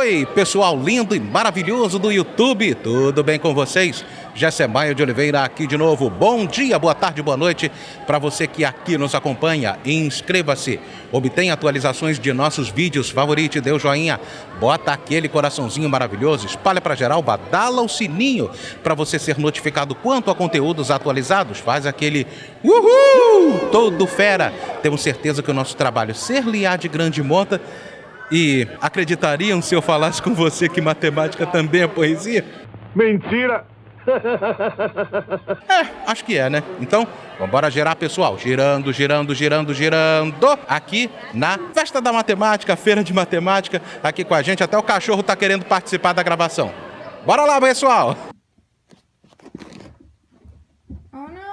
Oi, pessoal lindo e maravilhoso do YouTube, tudo bem com vocês? Jessé Maia de Oliveira aqui de novo. Bom dia, boa tarde, boa noite para você que aqui nos acompanha. Inscreva-se, obtenha atualizações de nossos vídeos, favorite, dê o joinha, bota aquele coraçãozinho maravilhoso, espalha para geral, badala o sininho para você ser notificado quanto a conteúdos atualizados. Faz aquele uhul, todo fera. Temos certeza que o nosso trabalho ser-lhe-á de grande monta. E acreditariam se eu falasse com você que matemática também é poesia? Mentira! Acho que é, né? Então, vambora girar, pessoal. Girando, girando, girando, girando. Aqui na Festa da Matemática, Feira de Matemática, aqui com a gente. Até o cachorro tá querendo participar da gravação. Bora lá, pessoal! Oh, não!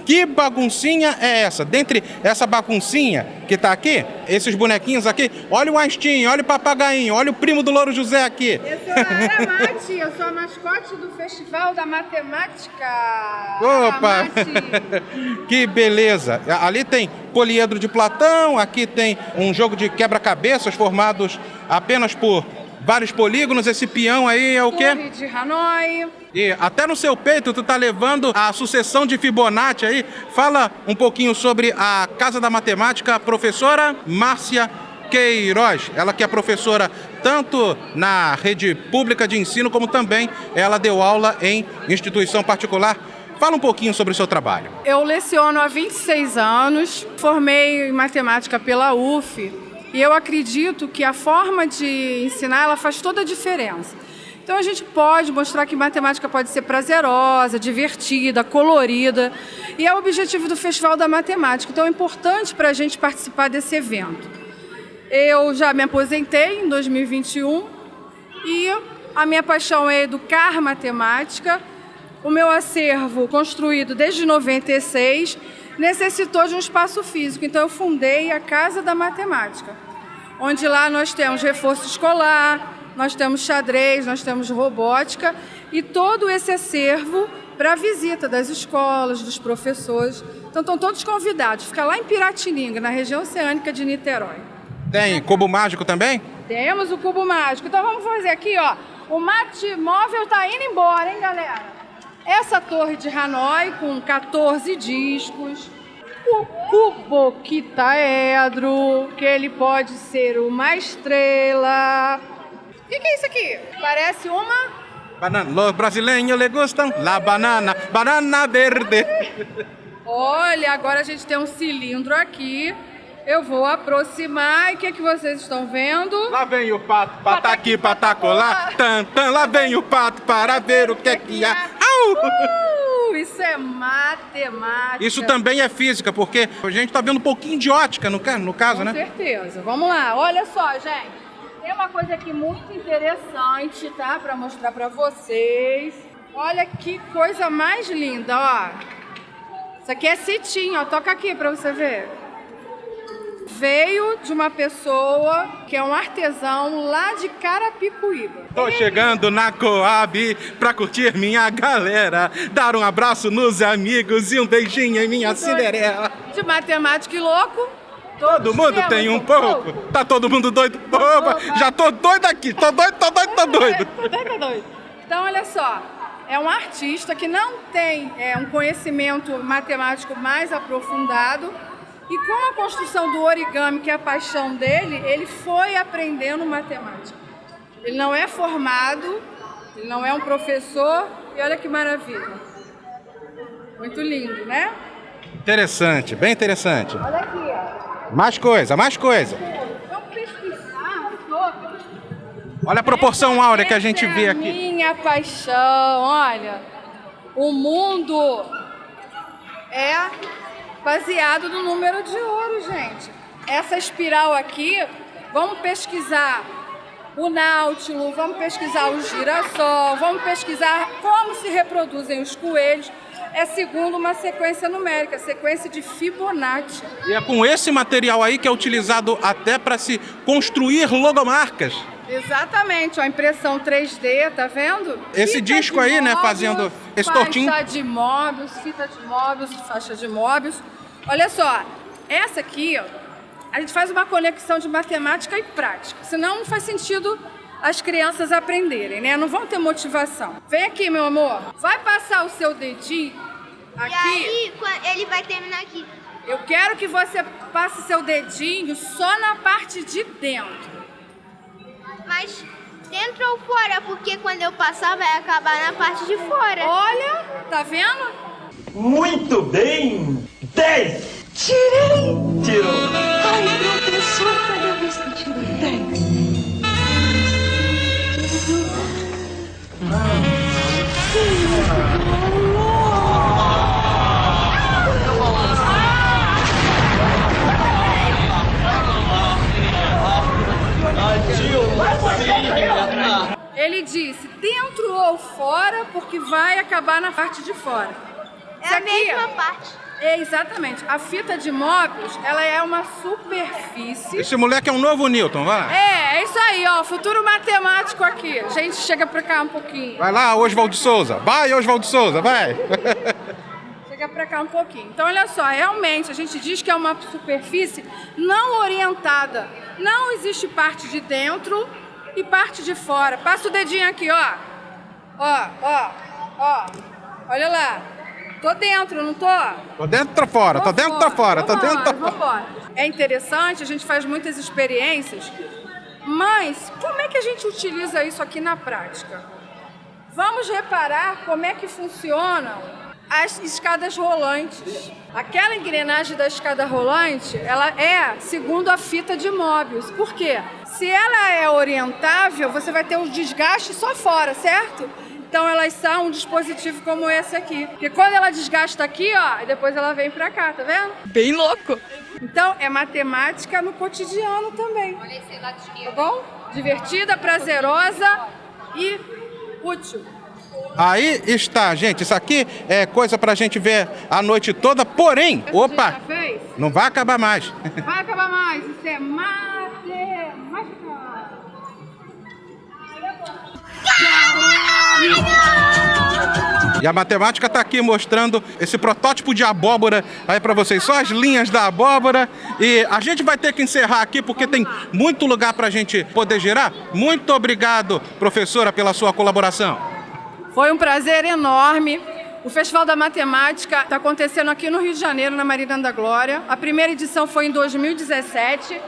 Que baguncinha é essa? Dentre essa baguncinha que tá aqui, esses bonequinhos aqui, olha o Einstein, olha o papagainho, olha o primo do Louro José aqui. Eu sou a Ara Mate, eu sou a mascote do Festival da Matemática. Opa! Mate. Que beleza! Ali tem poliedro de Platão, aqui tem um jogo de quebra-cabeças formados apenas por vários polígonos. Esse peão aí é o quê? Torre de Hanoi. E até no seu peito tu tá levando a sucessão de Fibonacci aí. Fala um pouquinho sobre a Casa da Matemática, professora Márcia Queiroz. Ela que é professora tanto na rede pública de ensino, como também ela deu aula em instituição particular. Fala um pouquinho sobre o seu trabalho. Eu leciono há 26 anos, formei em matemática pela UF e eu acredito que a forma de ensinar ela faz toda a diferença. Então a gente pode mostrar que matemática pode ser prazerosa, divertida, colorida, e é o objetivo do Festival da Matemática. Então é importante para a gente participar desse evento. Eu já me aposentei em 2021 e a minha paixão é educar matemática. O meu acervo, construído desde 96, necessitou de um espaço físico. Então eu fundei a Casa da Matemática, onde lá nós temos reforço escolar, nós temos xadrez, nós temos robótica e todo esse acervo para a visita das escolas, dos professores. Então estão todos convidados. Fica lá em Piratininga, na região oceânica de Niterói. Tem cubo mágico também? Temos o cubo mágico. Então vamos fazer aqui, ó. O mate móvel está indo embora, hein, galera? Essa torre de Hanoi com 14 discos. O cubo quitaedro, que ele pode ser uma estrela. O que é isso aqui? Parece uma... Banana. Los brasileños le gustam la banana, banana verde. Olha, agora a gente tem um cilindro aqui. Eu vou aproximar. E o que é que vocês estão vendo? Lá vem o pato, pataqui, patacolá, tan, tan. Lá vem o pato para ver o que é que há. Au! Isso é matemática. Isso também é física, porque a gente tá vendo um pouquinho de ótica no caso, né? Com certeza. Vamos lá. Olha só, gente. Tem uma coisa aqui muito interessante, tá? Para mostrar para vocês. Olha que coisa mais linda, ó. Isso aqui é cetim, ó. Toca aqui para você ver. Veio de uma pessoa que é um artesão lá de Carapicuíba. Tô chegando na Coab pra curtir minha galera, dar um abraço nos amigos e um beijinho em minha Cinderela. De matemática e louco. Todo mundo tem um pouco. Tá todo mundo doido? Opa, já tô doido aqui. Tô doido. Tô doido. Então, olha só. é um artista que não tem um conhecimento matemático mais aprofundado e com a construção do origami, que é a paixão dele, ele foi aprendendo matemática. Ele não é formado, ele não é um professor e olha que maravilha. Muito lindo, né? Interessante, bem interessante. Olha aqui, ó. Mais coisa, mais coisa. Vamos pesquisar todos. Olha a proporção áurea que a gente vê É a aqui. minha paixão, olha. O mundo é baseado no número de ouro, gente. Essa espiral aqui, vamos pesquisar o náutilo, vamos pesquisar o girassol, vamos pesquisar como se reproduzem os coelhos. É segundo uma sequência numérica, sequência de Fibonacci. E é com esse material aí que é utilizado até para se construir logomarcas. Exatamente, ó, a impressão 3D, tá vendo? Esse Fita disco de aí, né, Möbius, fazendo esse tortinho. Faixa de Möbius, fita de Möbius, faixa de Möbius. Olha só, essa aqui, ó, a gente faz uma conexão de matemática e prática, senão não faz sentido as crianças aprenderem, né? Não vão ter motivação. Vem aqui, meu amor. Vai passar o seu dedinho aqui. E aí, ele vai terminar aqui. Eu quero que você passe seu dedinho só na parte de dentro. Mas dentro ou fora? Porque quando eu passar vai acabar na parte de fora. Olha, tá vendo? Muito bem! 10! Tirei! Tirou! Ai, professor, cada vez que eu tiro 10. Ele disse dentro ou fora, porque vai acabar na parte de fora. É Isso a aqui, mesma ó, parte. é exatamente. A fita de Möbius, ela é uma superfície. Esse moleque é um novo Newton, vai lá. É isso aí, ó, futuro matemático aqui. Gente, chega pra cá um pouquinho. Vai lá, Oswaldo Souza. Vai, Oswaldo Souza, vai. Chega pra cá um pouquinho. Então, olha só, realmente, a gente diz que é uma superfície não orientada. Não existe parte de dentro e parte de fora. Passa o dedinho aqui, ó. Ó. Olha lá. Tô dentro, não tô? Tô dentro, tô fora, tô dentro, tô fora, tô dentro, tô fora. Vambora. É interessante, a gente faz muitas experiências, mas como é que a gente utiliza isso aqui na prática? Vamos reparar como é que funcionam as escadas rolantes. Aquela engrenagem da escada rolante, ela é segundo a fita de Möbius. Por quê? Se ela é orientável, você vai ter um desgaste só fora, certo? Então elas são um dispositivo como esse aqui. Porque quando ela desgasta aqui, ó, e depois ela vem pra cá, tá vendo? Bem louco. Então é matemática no cotidiano também. Olha esse lado esquerdo. Tá bom? Divertida, prazerosa e útil. Aí está, gente. Isso aqui é coisa pra gente ver a noite toda, porém, Essa opa, já fez? não vai acabar mais. Vai acabar mais. Isso é matemática. E a matemática está aqui mostrando esse protótipo de abóbora aí para vocês, só as linhas da abóbora. E a gente vai ter que encerrar aqui porque tem muito lugar para a gente poder girar. Muito obrigado, professora, pela sua colaboração. Foi um prazer enorme. O Festival da Matemática está acontecendo aqui no Rio de Janeiro, na Marina da Glória. A primeira edição foi em 2017,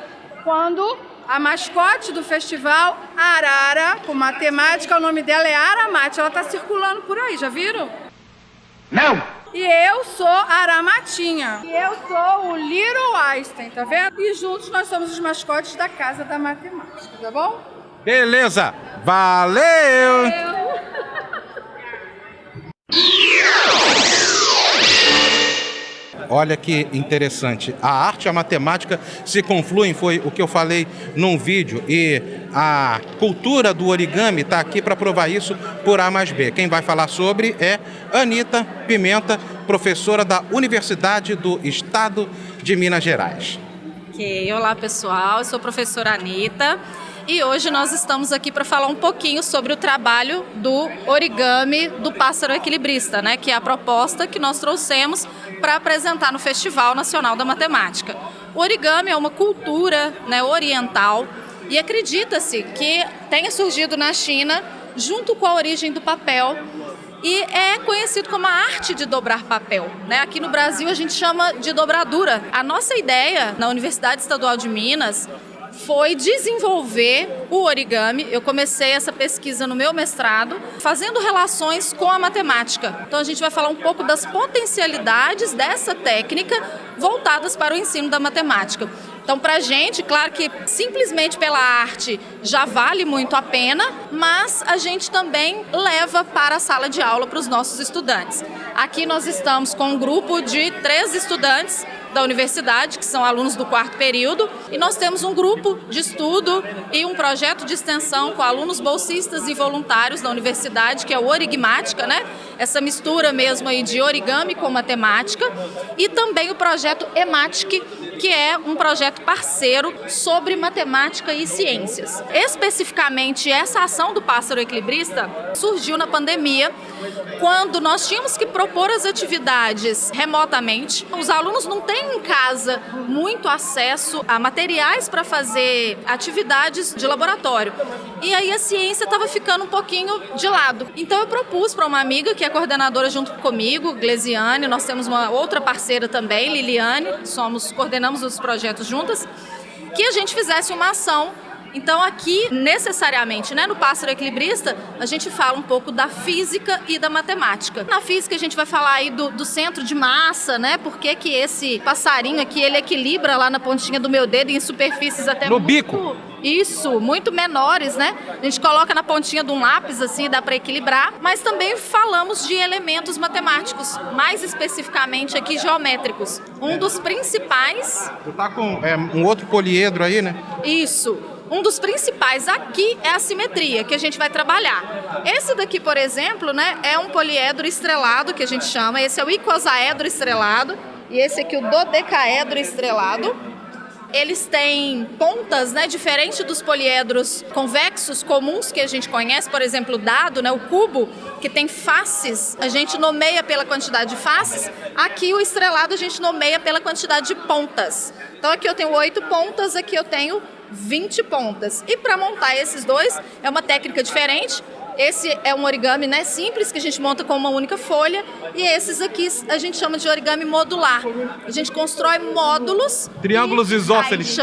quando a mascote do festival, a arara, com matemática, o nome dela é Aramate. Ela está circulando por aí, já viram? Não! E eu sou a Aramatinha. E eu sou o Little Einstein, tá vendo? E juntos nós somos os mascotes da Casa da Matemática, tá bom? Beleza, valeu! Olha que interessante, a arte e a matemática se confluem, foi o que eu falei num vídeo, e a cultura do origami está aqui para provar isso por A mais B. Quem vai falar sobre é Anita Pimenta, professora da Universidade do Estado de Minas Gerais. Ok, olá pessoal, eu sou a professora Anita e hoje nós estamos aqui para falar um pouquinho sobre o trabalho do origami do pássaro equilibrista, né, que é a proposta que nós trouxemos para apresentar no Festival Nacional da Matemática. O origami é uma cultura, né, oriental e acredita-se que tenha surgido na China junto com a origem do papel e é conhecido como a arte de dobrar papel, né? Aqui no Brasil a gente chama de dobradura. A nossa ideia na Universidade Estadual de Minas foi desenvolver o origami. Eu comecei essa pesquisa no meu mestrado, fazendo relações com a matemática. Então a gente vai falar um pouco das potencialidades dessa técnica voltadas para o ensino da matemática. Então, para a gente, claro que simplesmente pela arte já vale muito a pena, mas a gente também leva para a sala de aula para os nossos estudantes. Aqui nós estamos com um grupo de 3 estudantes da universidade, que são alunos do 4º período, e nós temos um grupo de estudo e um projeto de extensão com alunos bolsistas e voluntários da universidade, que é o Origmática, né? Essa mistura mesmo aí de origami com matemática, e também o projeto EMATIC, que é um projeto parceiro sobre matemática e ciências. Especificamente, essa ação do Pássaro Equilibrista surgiu na pandemia, quando nós tínhamos que propor as atividades remotamente. Os alunos não têm em casa muito acesso a materiais para fazer atividades de laboratório. E aí a ciência estava ficando um pouquinho de lado. Então eu propus para uma amiga que é coordenadora junto comigo, Glesiane, nós temos uma outra parceira também, Liliane, coordenamos os projetos juntas, que a gente fizesse uma ação. Então aqui, necessariamente, né, no Pássaro Equilibrista, a gente fala um pouco da física e da matemática. Na física a gente vai falar aí do centro de massa, né, por que que esse passarinho aqui, ele equilibra lá na pontinha do meu dedo em superfícies até no bico. Isso, muito menores, né? A gente coloca na pontinha de um lápis, assim, dá para equilibrar. Mas também falamos de elementos matemáticos, mais especificamente aqui geométricos. Um dos principais... Tu tá com um outro poliedro aí, né? Isso. Um dos principais aqui é a simetria, que a gente vai trabalhar. Esse daqui, por exemplo, né, é um poliedro estrelado, que a gente chama. Esse é o icosaedro estrelado. E esse aqui, o dodecaedro estrelado. Eles têm pontas, né, diferente dos poliedros convexos comuns que a gente conhece, por exemplo, o dado, né, o cubo, que tem faces, a gente nomeia pela quantidade de faces. Aqui o estrelado a gente nomeia pela quantidade de pontas. Então aqui eu tenho 8 pontas, aqui eu tenho 20 pontas. E para montar esses dois é uma técnica diferente. Esse é um origami, né, simples, que a gente monta com uma única folha, e esses aqui a gente chama de origami modular. A gente constrói módulos. Triângulos isósceles.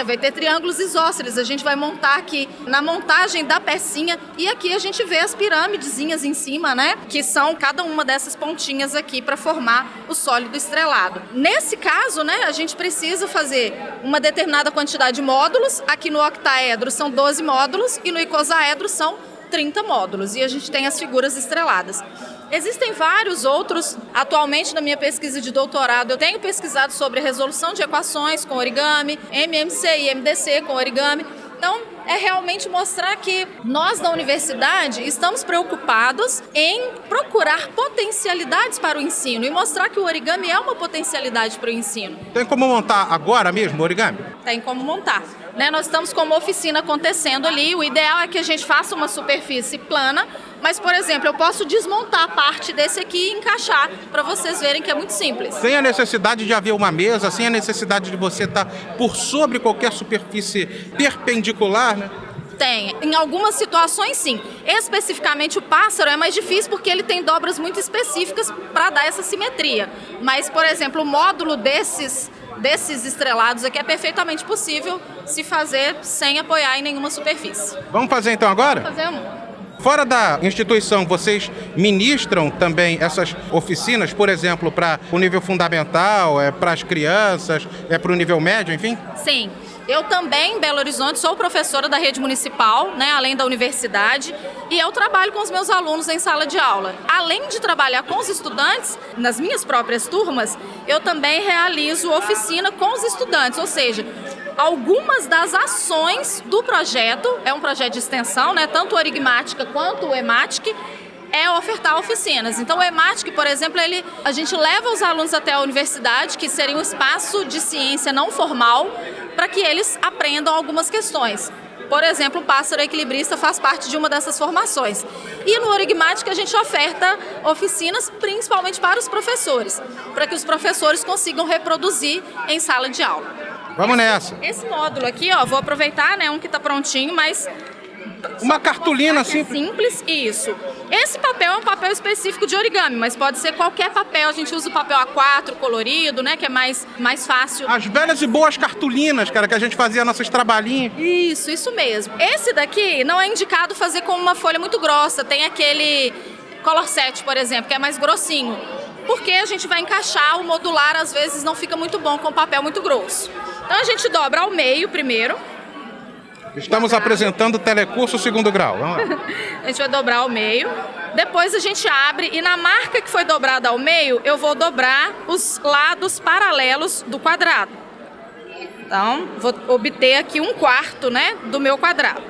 Vai ter triângulos isósceles. A gente vai montar aqui na montagem da pecinha, e aqui a gente vê as pirâmidezinhas em cima, né, que são cada uma dessas pontinhas aqui para formar o sólido estrelado. Nesse caso, né, a gente precisa fazer uma determinada quantidade de módulos. Aqui no octaedro são 12 módulos e no icosaedro são 30 módulos, e a gente tem as figuras estreladas. Existem vários outros. Atualmente, na minha pesquisa de doutorado, eu tenho pesquisado sobre resolução de equações com origami, MMC e MDC com origami. Então, é realmente mostrar que nós da universidade estamos preocupados em procurar potencialidades para o ensino e mostrar que o origami é uma potencialidade para o ensino. Tem como montar agora mesmo o origami? Tem como montar. Né, nós estamos com uma oficina acontecendo ali. O ideal é que a gente faça uma superfície plana, mas, por exemplo, eu posso desmontar parte desse aqui e encaixar para vocês verem que é muito simples. Sem a necessidade de haver uma mesa, sem a necessidade de você estar por sobre qualquer superfície perpendicular, né? Tem. Em algumas situações, sim. Especificamente o pássaro é mais difícil porque ele tem dobras muito específicas para dar essa simetria. Mas, por exemplo, o módulo desses estrelados aqui é perfeitamente possível se fazer sem apoiar em nenhuma superfície. Vamos fazer então agora? Fazemos. Fora da instituição, vocês ministram também essas oficinas, por exemplo, para o nível fundamental, para as crianças, para o nível médio, enfim? Sim. Eu também, em Belo Horizonte, sou professora da rede municipal, né, além da universidade, e eu trabalho com os meus alunos em sala de aula. Além de trabalhar com os estudantes, nas minhas próprias turmas, eu também realizo oficina com os estudantes, ou seja, algumas das ações do projeto, é um projeto de extensão, né, tanto o Origmática quanto o EMATIC, é ofertar oficinas. Então o EMATIC, por exemplo, a gente leva os alunos até a universidade, que seria um espaço de ciência não formal, para que eles aprendam algumas questões. Por exemplo, o Pássaro Equilibrista faz parte de uma dessas formações. E no Origmática a gente oferta oficinas principalmente para os professores, para que os professores consigam reproduzir em sala de aula. Vamos nessa. Esse módulo aqui, ó, vou aproveitar, né, um que está prontinho, mas... Uma cartolina simples. Simples, isso. Esse papel é um papel específico de origami, mas pode ser qualquer papel. A gente usa o papel A4 colorido, né, que é mais fácil. As velhas e boas cartolinas, cara, que a gente fazia nossos trabalhinhos. Isso mesmo. Esse daqui não é indicado fazer com uma folha muito grossa. Tem aquele Color Set, por exemplo, que é mais grossinho. Porque a gente vai encaixar, o modular às vezes não fica muito bom com papel muito grosso. Então a gente dobra ao meio primeiro. Estamos apresentando o telecurso 2º grau. Vamos lá. A gente vai dobrar ao meio. Depois a gente abre e na marca que foi dobrada ao meio, eu vou dobrar os lados paralelos do quadrado. Então, vou obter aqui 1/4, né, do meu quadrado.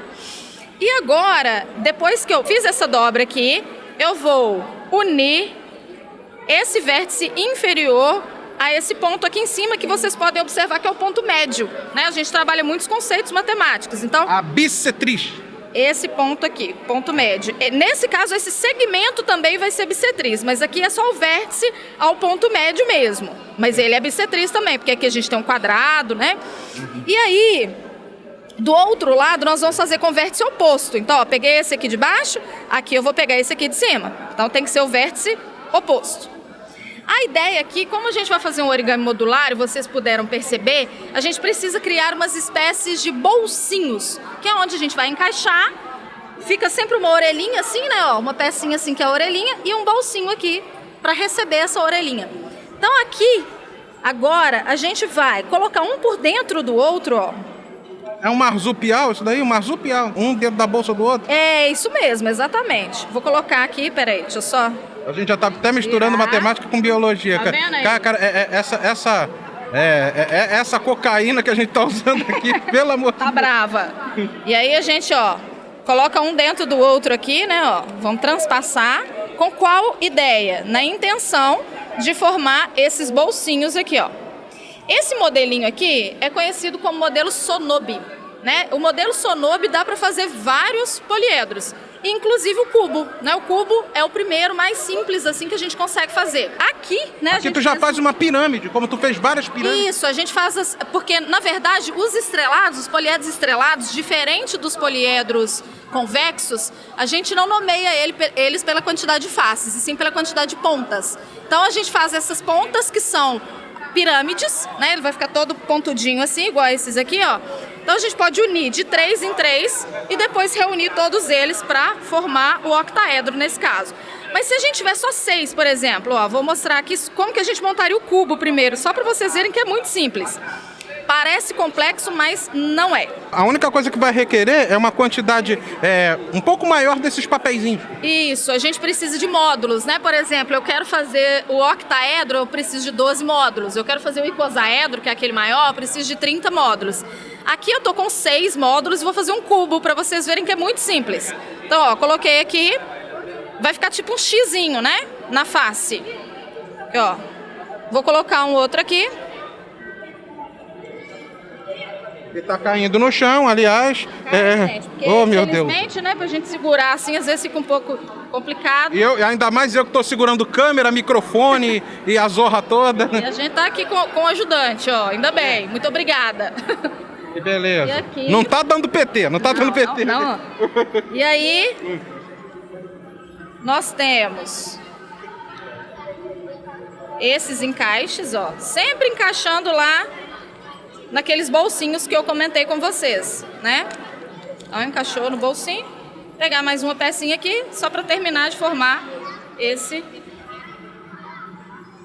E agora, depois que eu fiz essa dobra aqui, eu vou unir esse vértice inferior a esse ponto aqui em cima, que vocês podem observar que é o ponto médio, né? A gente trabalha muitos conceitos matemáticos, então... A bissetriz. Esse ponto aqui, ponto médio. Nesse caso, esse segmento também vai ser bissetriz, mas aqui é só o vértice ao ponto médio mesmo. Mas ele é bissetriz também, porque aqui a gente tem um quadrado, né? E aí, do outro lado, nós vamos fazer com o vértice oposto. Então, ó, peguei esse aqui de baixo, aqui eu vou pegar esse aqui de cima. Então, tem que ser o vértice oposto. A ideia aqui, como a gente vai fazer um origami modular, e vocês puderam perceber, a gente precisa criar umas espécies de bolsinhos, que é onde a gente vai encaixar, fica sempre uma orelhinha assim, né, ó, uma pecinha assim que é a orelhinha, e um bolsinho aqui para receber essa orelhinha. Então aqui, agora, a gente vai colocar um por dentro do outro, ó. É um marsupial isso daí? Um marsupial? Um dentro da bolsa do outro? É, isso mesmo, exatamente. Vou colocar aqui, peraí, deixa eu só... A gente já tá até misturando matemática com biologia. Tá vendo aí? Cara, essa cocaína que a gente tá usando aqui, pelo amor de Tá Deus. brava. E aí a gente, ó, coloca um dentro do outro aqui, né, ó. Vamos transpassar. Com qual ideia? Na intenção de formar esses bolsinhos aqui, ó. Esse modelinho aqui é conhecido como modelo Sonobe, né? O modelo Sonobe dá para fazer vários poliedros, inclusive o cubo, né? O cubo é o primeiro mais simples assim que a gente consegue fazer. Aqui, né? Aqui tu já faz uma pirâmide, como tu fez várias pirâmides. Isso, a gente faz porque na verdade os estrelados, os poliedros estrelados, diferente dos poliedros convexos, a gente não nomeia eles pela quantidade de faces, e sim pela quantidade de pontas. Então a gente faz essas pontas que são pirâmides, né? Ele vai ficar todo pontudinho assim, igual esses aqui, ó. Então a gente pode unir de 3 em 3 e depois reunir todos eles para formar o octaedro nesse caso. Mas se a gente tiver só 6, por exemplo, ó, vou mostrar aqui como que a gente montaria o cubo primeiro, só para vocês verem que é muito simples. Parece complexo, mas não é. A única coisa que vai requerer é uma quantidade um pouco maior desses papeizinhos. Isso, a gente precisa de módulos, né? Por exemplo, eu quero fazer o octaedro, eu preciso de 12 módulos. Eu quero fazer o icosaedro, que é aquele maior, eu preciso de 30 módulos. Aqui eu tô com 6 módulos e vou fazer um cubo para vocês verem que é muito simples. Então, ó, coloquei aqui, vai ficar tipo um xizinho, né? Na face. Aqui, ó. Vou colocar um outro aqui. Ele tá caindo no chão, aliás. Porque, oh, meu Deus. infelizmente, né, pra gente segurar assim, às vezes fica um pouco complicado. E ainda mais eu que tô segurando câmera, microfone e a zorra toda. E a gente tá aqui com o ajudante, ó. Ainda bem. Muito obrigada. Que beleza. E aqui? Não tá dando PT, não tá dando PT. Não. E aí, nós temos esses encaixes, ó. Sempre encaixando lá naqueles bolsinhos que eu comentei com vocês, né? Então, encaixou no bolsinho. Pegar mais uma pecinha aqui, só para terminar de formar esse.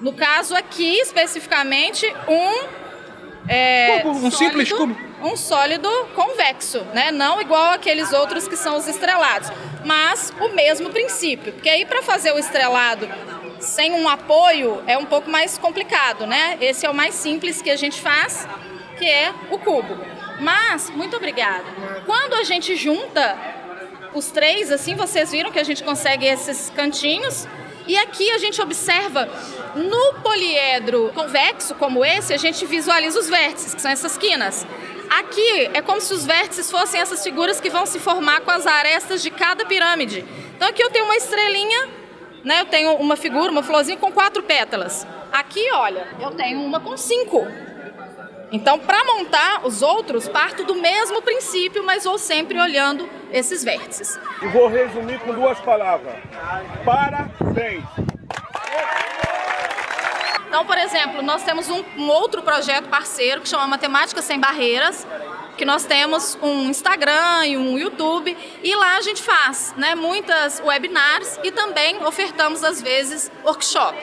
No caso aqui, especificamente, um simples cubo. Um sólido convexo, né? Não igual aqueles outros que são os estrelados, mas o mesmo princípio. Porque aí, para fazer o estrelado sem um apoio, é um pouco mais complicado, né? Esse é o mais simples que a gente faz, que é o cubo. Mas, muito obrigada. Quando a gente junta os 3, assim, vocês viram que a gente consegue esses cantinhos. E aqui a gente observa, no poliedro convexo como esse, a gente visualiza os vértices, que são essas quinas. Aqui é como se os vértices fossem essas figuras que vão se formar com as arestas de cada pirâmide. Então aqui eu tenho uma estrelinha, né? Eu tenho uma figura, uma florzinha com 4 pétalas. Aqui, olha, eu tenho uma com 5. Então, para montar os outros, parto do mesmo princípio, mas vou sempre olhando esses vértices. E vou resumir com 2 palavras. Parabéns! Então, por exemplo, nós temos um outro projeto parceiro que chama Matemática Sem Barreiras, que nós temos um Instagram e um YouTube, e lá a gente faz, né, muitas webinars e também ofertamos, às vezes, workshop.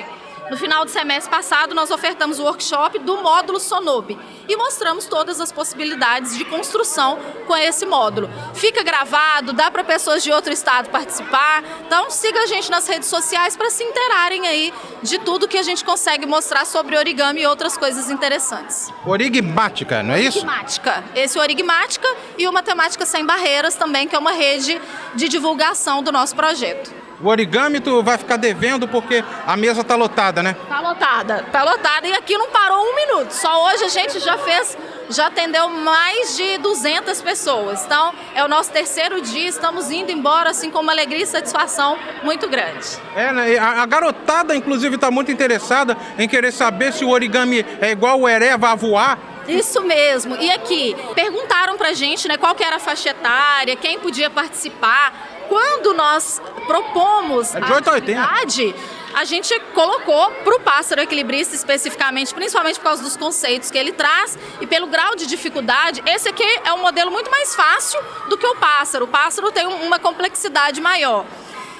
No final do semestre passado, nós ofertamos o workshop do módulo Sonobe e mostramos todas as possibilidades de construção com esse módulo. Fica gravado, dá para pessoas de outro estado participar, então siga a gente nas redes sociais para se inteirarem aí de tudo que a gente consegue mostrar sobre origami e outras coisas interessantes. Origmática, não é isso? Origmática. Esse é o Origmática e o Matemática Sem Barreiras também, que é uma rede de divulgação do nosso projeto. O origami tu vai ficar devendo porque a mesa tá lotada, né? Tá lotada e aqui não parou 1 minuto. Só hoje a gente já atendeu mais de 200 pessoas. Então é o nosso 3º dia, estamos indo embora assim com uma alegria e satisfação muito grande. Né? A garotada, inclusive, tá muito interessada em querer saber se o origami é igual o Ereva a voar. Isso mesmo. E aqui, perguntaram pra gente, né, qual que era a faixa etária, quem podia participar. Quando nós propomos a atividade, a gente colocou para o pássaro equilibrista especificamente, principalmente por causa dos conceitos que ele traz e pelo grau de dificuldade. Esse aqui é um modelo muito mais fácil do que o pássaro. O pássaro tem uma complexidade maior.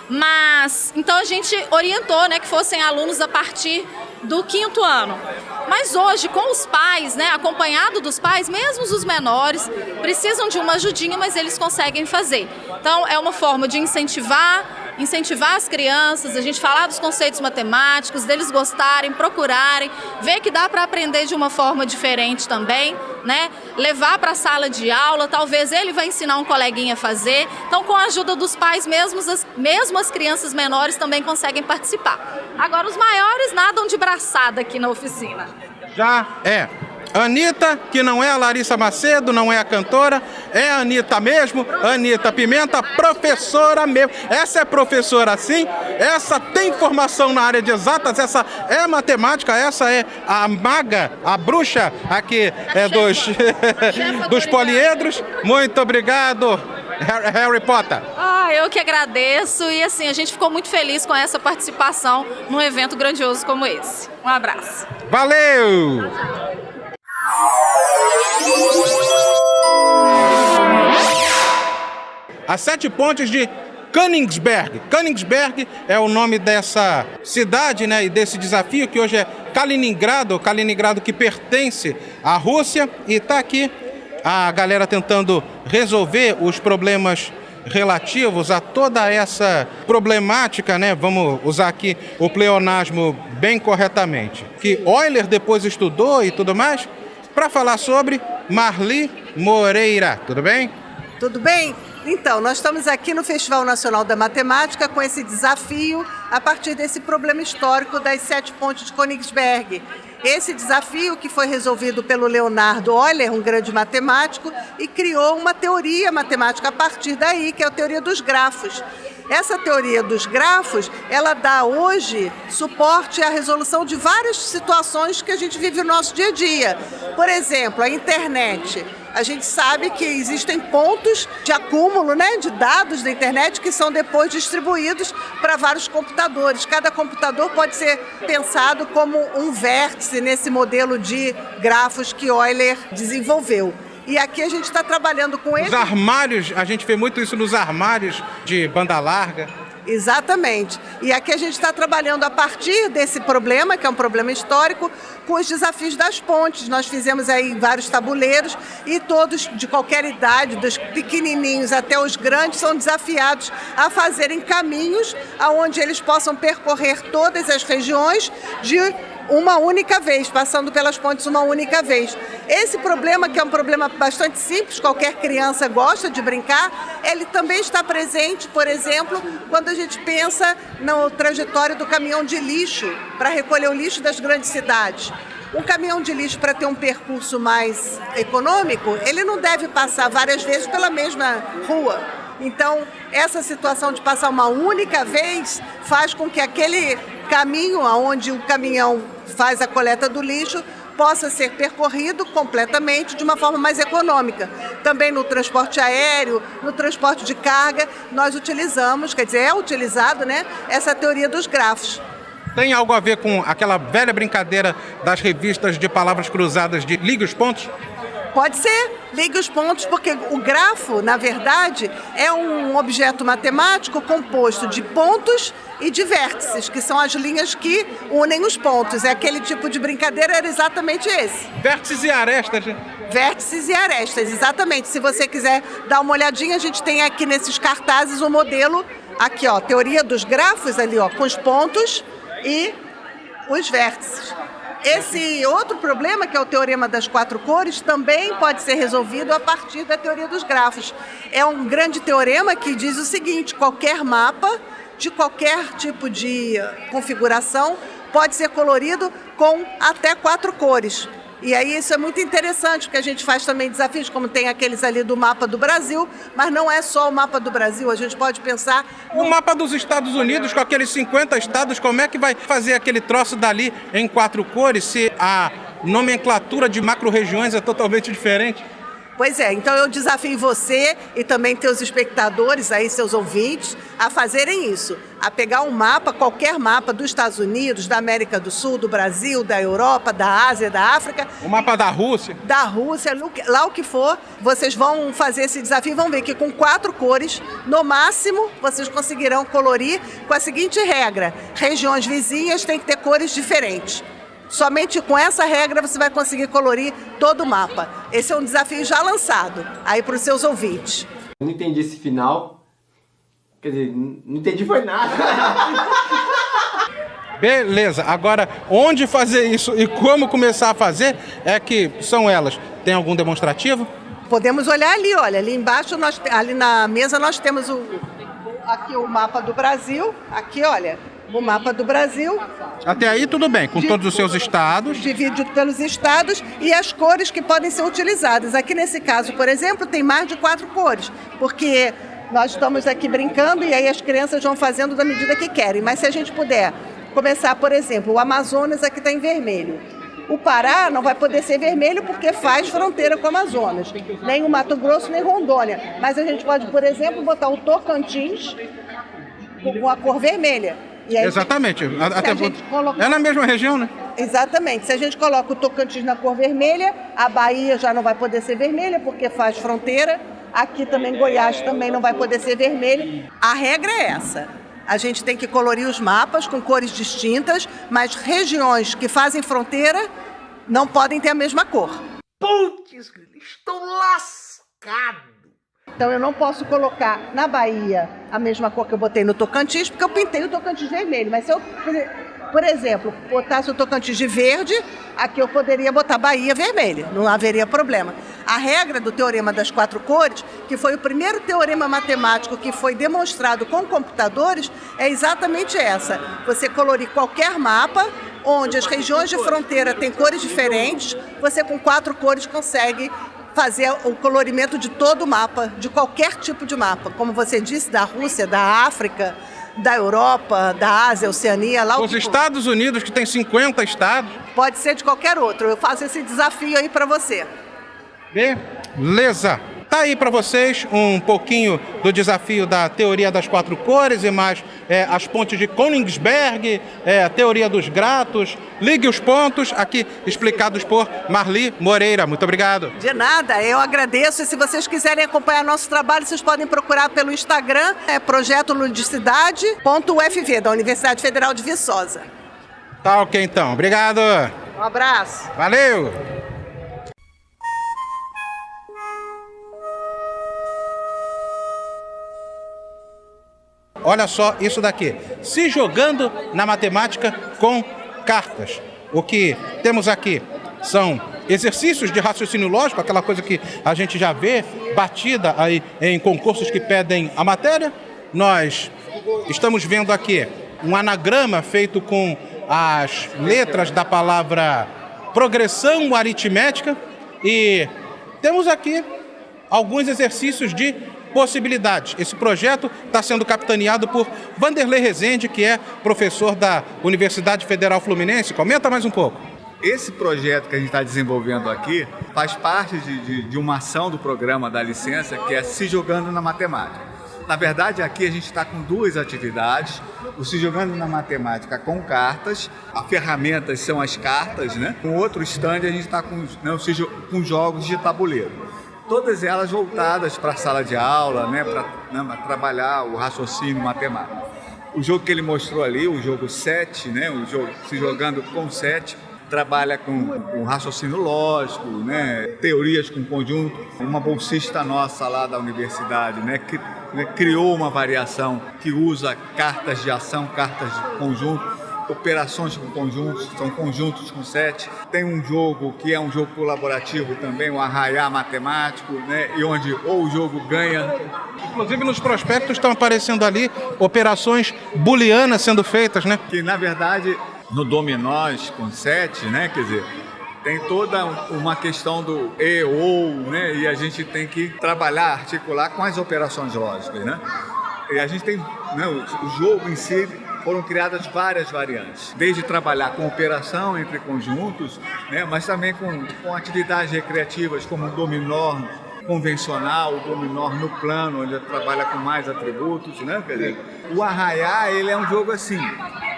Mas, então a gente orientou, né, que fossem alunos a partir do 5º ano. Mas hoje, com os pais, né, acompanhado dos pais, mesmo os menores, precisam de uma ajudinha, mas eles conseguem fazer. Então, é uma forma de incentivar as crianças, a gente falar dos conceitos matemáticos, deles gostarem, procurarem, ver que dá para aprender de uma forma diferente também, né? Levar para a sala de aula, talvez ele vai ensinar um coleguinha a fazer. Então, com a ajuda dos pais, mesmo as crianças menores também conseguem participar. Agora, os maiores nadam de braçada aqui na oficina. Já é. Anitta, que não é a Larissa Macedo, não é a cantora, é a Anitta mesmo, Anitta Pimenta, professora mesmo. Essa é professora sim, essa tem formação na área de exatas, essa é matemática, essa é a maga, a bruxa aqui dos poliedros. Muito obrigado, Harry Potter. Eu que agradeço e assim, a gente ficou muito feliz com essa participação num evento grandioso como esse. Um abraço. Valeu! As 7 pontes de Königsberg. Königsberg é o nome dessa cidade, né, e desse desafio que hoje é Kaliningrado que pertence à Rússia, e está aqui a galera tentando resolver os problemas relativos a toda essa problemática, né? Vamos usar aqui o pleonasmo bem corretamente, que Euler depois estudou e tudo mais, para falar sobre Marli Moreira. Tudo bem? Tudo bem? Então, nós estamos aqui no Festival Nacional da Matemática com esse desafio a partir desse problema histórico das 7 pontes de Königsberg. Esse desafio que foi resolvido pelo Leonardo Euler, um grande matemático, e criou uma teoria matemática a partir daí, que é a teoria dos grafos. Essa teoria dos grafos, ela dá hoje suporte à resolução de várias situações que a gente vive no nosso dia a dia. Por exemplo, a internet. A gente sabe que existem pontos de acúmulo, né, de dados da internet que são depois distribuídos para vários computadores. Cada computador pode ser pensado como um vértice nesse modelo de grafos que Euler desenvolveu. E aqui a gente está trabalhando com ele. Os armários, a gente vê muito isso nos armários de banda larga. Exatamente. E aqui a gente está trabalhando a partir desse problema, que é um problema histórico, com os desafios das pontes. Nós fizemos aí vários tabuleiros e todos de qualquer idade, dos pequenininhos até os grandes, são desafiados a fazerem caminhos aonde eles possam percorrer todas as regiões de uma única vez, passando pelas pontes uma única vez. Esse problema, que é um problema bastante simples, qualquer criança gosta de brincar, ele também está presente, por exemplo, quando a gente pensa na trajetória do caminhão de lixo para recolher o lixo das grandes cidades. Um caminhão de lixo, para ter um percurso mais econômico, ele não deve passar várias vezes pela mesma rua. Então, essa situação de passar uma única vez faz com que aquele caminho onde o caminhão faz a coleta do lixo possa ser percorrido completamente de uma forma mais econômica. Também no transporte aéreo, no transporte de carga, nós utilizamos, quer dizer, é utilizado, né, essa teoria dos grafos. Tem algo a ver com aquela velha brincadeira das revistas de palavras cruzadas de ligue os pontos? Pode ser, ligue os pontos, porque o grafo, na verdade, é um objeto matemático composto de pontos e de vértices, que são as linhas que unem os pontos. É aquele tipo de brincadeira, era exatamente esse. Vértices e arestas. Vértices e arestas, exatamente. Se você quiser dar uma olhadinha, a gente tem aqui nesses cartazes o modelo, aqui ó, teoria dos grafos ali ó, com os pontos e os vértices. Esse outro problema, que é o teorema das 4 cores, também pode ser resolvido a partir da teoria dos grafos. É um grande teorema que diz o seguinte: qualquer mapa de qualquer tipo de configuração pode ser colorido com até 4 cores. E aí isso é muito interessante, porque a gente faz também desafios, como tem aqueles ali do mapa do Brasil, mas não é só o mapa do Brasil, a gente pode pensar... O mapa dos Estados Unidos, com aqueles 50 estados, como é que vai fazer aquele troço dali em 4 cores, se a nomenclatura de macro-regiões é totalmente diferente? Pois é, então eu desafio você e também teus espectadores, aí seus ouvintes, a fazerem isso. A pegar um mapa, qualquer mapa dos Estados Unidos, da América do Sul, do Brasil, da Europa, da Ásia, da África. O mapa da Rússia. Da Rússia, lá o que for, vocês vão fazer esse desafio e vão ver que com 4 cores, no máximo, vocês conseguirão colorir com a seguinte regra: regiões vizinhas têm que ter cores diferentes. Somente com essa regra você vai conseguir colorir todo o mapa. Esse é um desafio já lançado aí para os seus ouvintes. Eu não entendi esse final. Quer dizer, não entendi foi nada. Beleza, agora onde fazer isso e como começar a fazer é que são elas. Tem algum demonstrativo? Podemos olhar ali, olha, ali embaixo, ali na mesa nós temos aqui o mapa do Brasil, aqui olha, o mapa do Brasil. Até aí tudo bem, com todos os seus estados. Dividido pelos estados e as cores que podem ser utilizadas. Aqui nesse caso, por exemplo, tem mais de 4 cores, porque nós estamos aqui brincando e aí as crianças vão fazendo da medida que querem. Mas se a gente puder começar, por exemplo, o Amazonas aqui está em vermelho. O Pará não vai poder ser vermelho porque faz fronteira com o Amazonas. Nem o Mato Grosso, nem Rondônia. Mas a gente pode, por exemplo, botar o Tocantins com a cor vermelha. E aí, exatamente. Colocar... É na mesma região, né? Exatamente. Se a gente coloca o Tocantins na cor vermelha, a Bahia já não vai poder ser vermelha porque faz fronteira. Aqui também Goiás também não vai poder ser vermelho. A regra é essa. A gente tem que colorir os mapas com cores distintas, mas regiões que fazem fronteira não podem ter a mesma cor. Putz, estou lascado. Então eu não posso colocar na Bahia a mesma cor que eu botei no Tocantins, porque eu pintei o Tocantins vermelho. Mas se eu, por exemplo, botasse o Tocantins de verde, aqui eu poderia botar Bahia vermelha, não haveria problema. A regra do teorema das 4 cores, que foi o primeiro teorema matemático que foi demonstrado com computadores, é exatamente essa. Você colorir qualquer mapa, onde as regiões de fronteira têm cores diferentes, você com 4 cores consegue fazer o colorimento de todo o mapa, de qualquer tipo de mapa. Como você disse, da Rússia, da África, da Europa, da Ásia, Oceania, lá os Estados Unidos, que tem 50 estados. Pode ser de qualquer outro. Eu faço esse desafio aí para você. Beleza. Tá aí para vocês um pouquinho do desafio da teoria das 4 cores e mais as pontes de Königsberg, a teoria dos gratos, ligue os pontos, aqui explicados por Marli Moreira. Muito obrigado. De nada, eu agradeço. E se vocês quiserem acompanhar nosso trabalho, vocês podem procurar pelo Instagram, projeto ludicidade.ufv, da Universidade Federal de Viçosa. Tá ok então. Obrigado. Um abraço. Valeu. Olha só isso daqui, se jogando na matemática com cartas. O que temos aqui são exercícios de raciocínio lógico, aquela coisa que a gente já vê batida aí em concursos que pedem a matéria. Nós estamos vendo aqui um anagrama feito com as letras da palavra progressão aritmética e temos aqui alguns exercícios de possibilidades. Esse projeto está sendo capitaneado por Vanderlei Rezende, que é professor da Universidade Federal Fluminense. Comenta mais um pouco. Esse projeto que a gente está desenvolvendo aqui faz parte de uma ação do programa da licença, que é Se Jogando na Matemática. Na verdade, aqui a gente está com duas atividades. O Se Jogando na Matemática com cartas, as ferramentas são as cartas, né? Com outro stand a gente está com jogos de tabuleiro. Todas elas voltadas para a sala de aula, né? Para trabalhar o raciocínio matemático. O jogo que ele mostrou ali, o jogo 7, né? O jogo Se Jogando com 7, trabalha com raciocínio lógico, né? Teorias com conjunto. Uma bolsista nossa lá da universidade, né? Que criou uma variação que usa cartas de ação, cartas de conjunto, operações com conjuntos, são conjuntos com 7. Tem um jogo que é um jogo colaborativo também, um arraiá matemático, né? E onde ou o jogo ganha. Inclusive nos prospectos estão aparecendo ali operações booleanas sendo feitas, né? Que na verdade no dominós com 7, né? Quer dizer, tem toda uma questão do e, ou, né? E a gente tem que trabalhar, articular com as operações lógicas, né? E a gente tem, né? O jogo em si, foram criadas várias variantes, desde trabalhar com operação entre conjuntos, né? Mas também com atividades recreativas como o dominó convencional, o dominó no plano, onde trabalha com mais atributos, né? Quer dizer, o arraiá, ele é um jogo assim,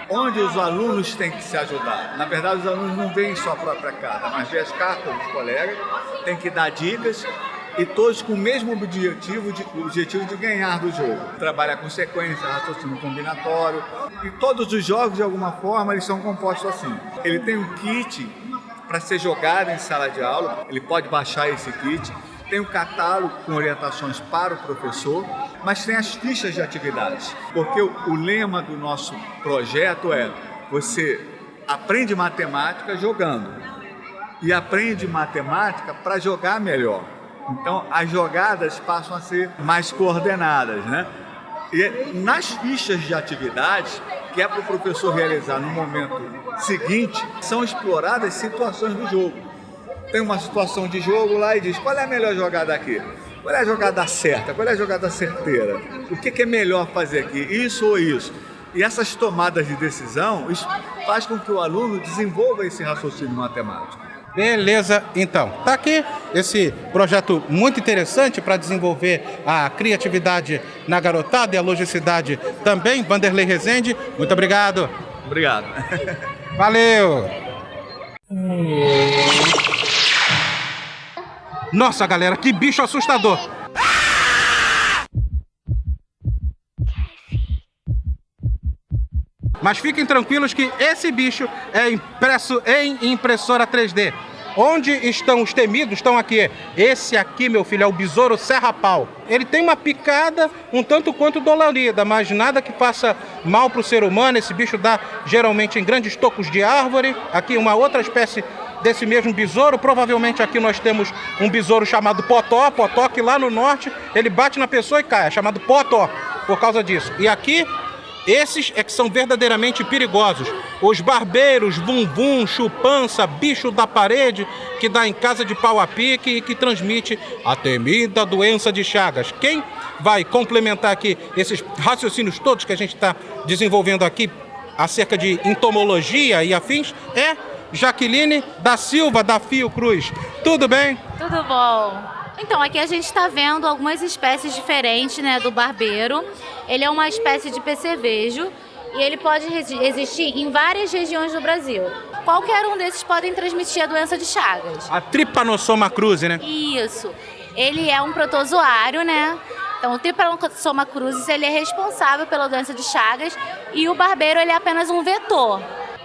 onde os alunos têm que se ajudar. Na verdade, os alunos não veem só a própria carta, mas veem as cartas dos colegas, têm que dar dicas, e todos com o mesmo objetivo de ganhar do jogo. Trabalha com sequência, raciocínio combinatório, e todos os jogos, de alguma forma, eles são compostos assim. Ele tem um kit para ser jogado em sala de aula, ele pode baixar esse kit, tem um catálogo com orientações para o professor, mas tem as fichas de atividades, porque o lema do nosso projeto é: você aprende matemática jogando e aprende matemática para jogar melhor. Então, as jogadas passam a ser mais coordenadas, né? E nas fichas de atividades, que é para o professor realizar no momento seguinte, são exploradas situações do jogo. Tem uma situação de jogo lá e diz: qual é a melhor jogada aqui? Qual é a jogada certa? Qual é a jogada certeira? O que é melhor fazer aqui? Isso ou isso? E essas tomadas de decisão faz com que o aluno desenvolva esse raciocínio matemático. Beleza, então. Tá aqui esse projeto muito interessante para desenvolver a criatividade na garotada e a logicidade também. Vanderlei Rezende, muito obrigado. Obrigado. Valeu. Nossa, galera, que bicho assustador. Mas fiquem tranquilos que esse bicho é impresso em impressora 3D. Onde estão os temidos? Estão aqui. Esse aqui, meu filho, é o besouro serra-pau. Ele tem uma picada um tanto quanto dolorida, mas nada que faça mal para o ser humano. Esse bicho dá geralmente em grandes tocos de árvore. Aqui uma outra espécie desse mesmo besouro. Provavelmente aqui nós temos um besouro chamado potó. Potó que lá no norte ele bate na pessoa e cai. É chamado potó por causa disso. E aqui, esses é que são verdadeiramente perigosos. Os barbeiros, vum-vum, chupança, bicho da parede, que dá em casa de pau a pique e que transmite a temida doença de Chagas. Quem vai complementar aqui esses raciocínios todos que a gente está desenvolvendo aqui acerca de entomologia e afins é Jaqueline da Silva, da Fiocruz. Tudo bem? Tudo bom. Então, aqui a gente está vendo algumas espécies diferentes, né, do barbeiro. Ele é uma espécie de percevejo e ele pode existir em várias regiões do Brasil. Qualquer um desses podem transmitir a doença de Chagas. A Trypanosoma cruzi, né? Isso. Ele é um protozoário, né? Então, o Trypanosoma cruzi, ele é responsável pela doença de Chagas e o barbeiro, ele é apenas um vetor.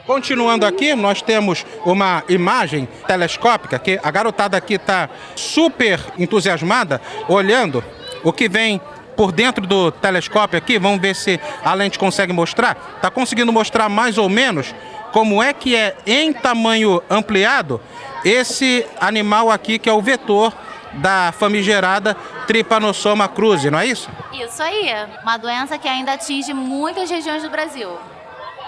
Continuando aqui, nós temos uma imagem telescópica que a garotada aqui está super entusiasmada, olhando o que vem por dentro do telescópio aqui. Vamos ver se a lente consegue mostrar. Está conseguindo mostrar mais ou menos como é que é em tamanho ampliado esse animal aqui, que é o vetor da famigerada Trypanosoma cruzi, não é isso? Isso aí, uma doença que ainda atinge muitas regiões do Brasil.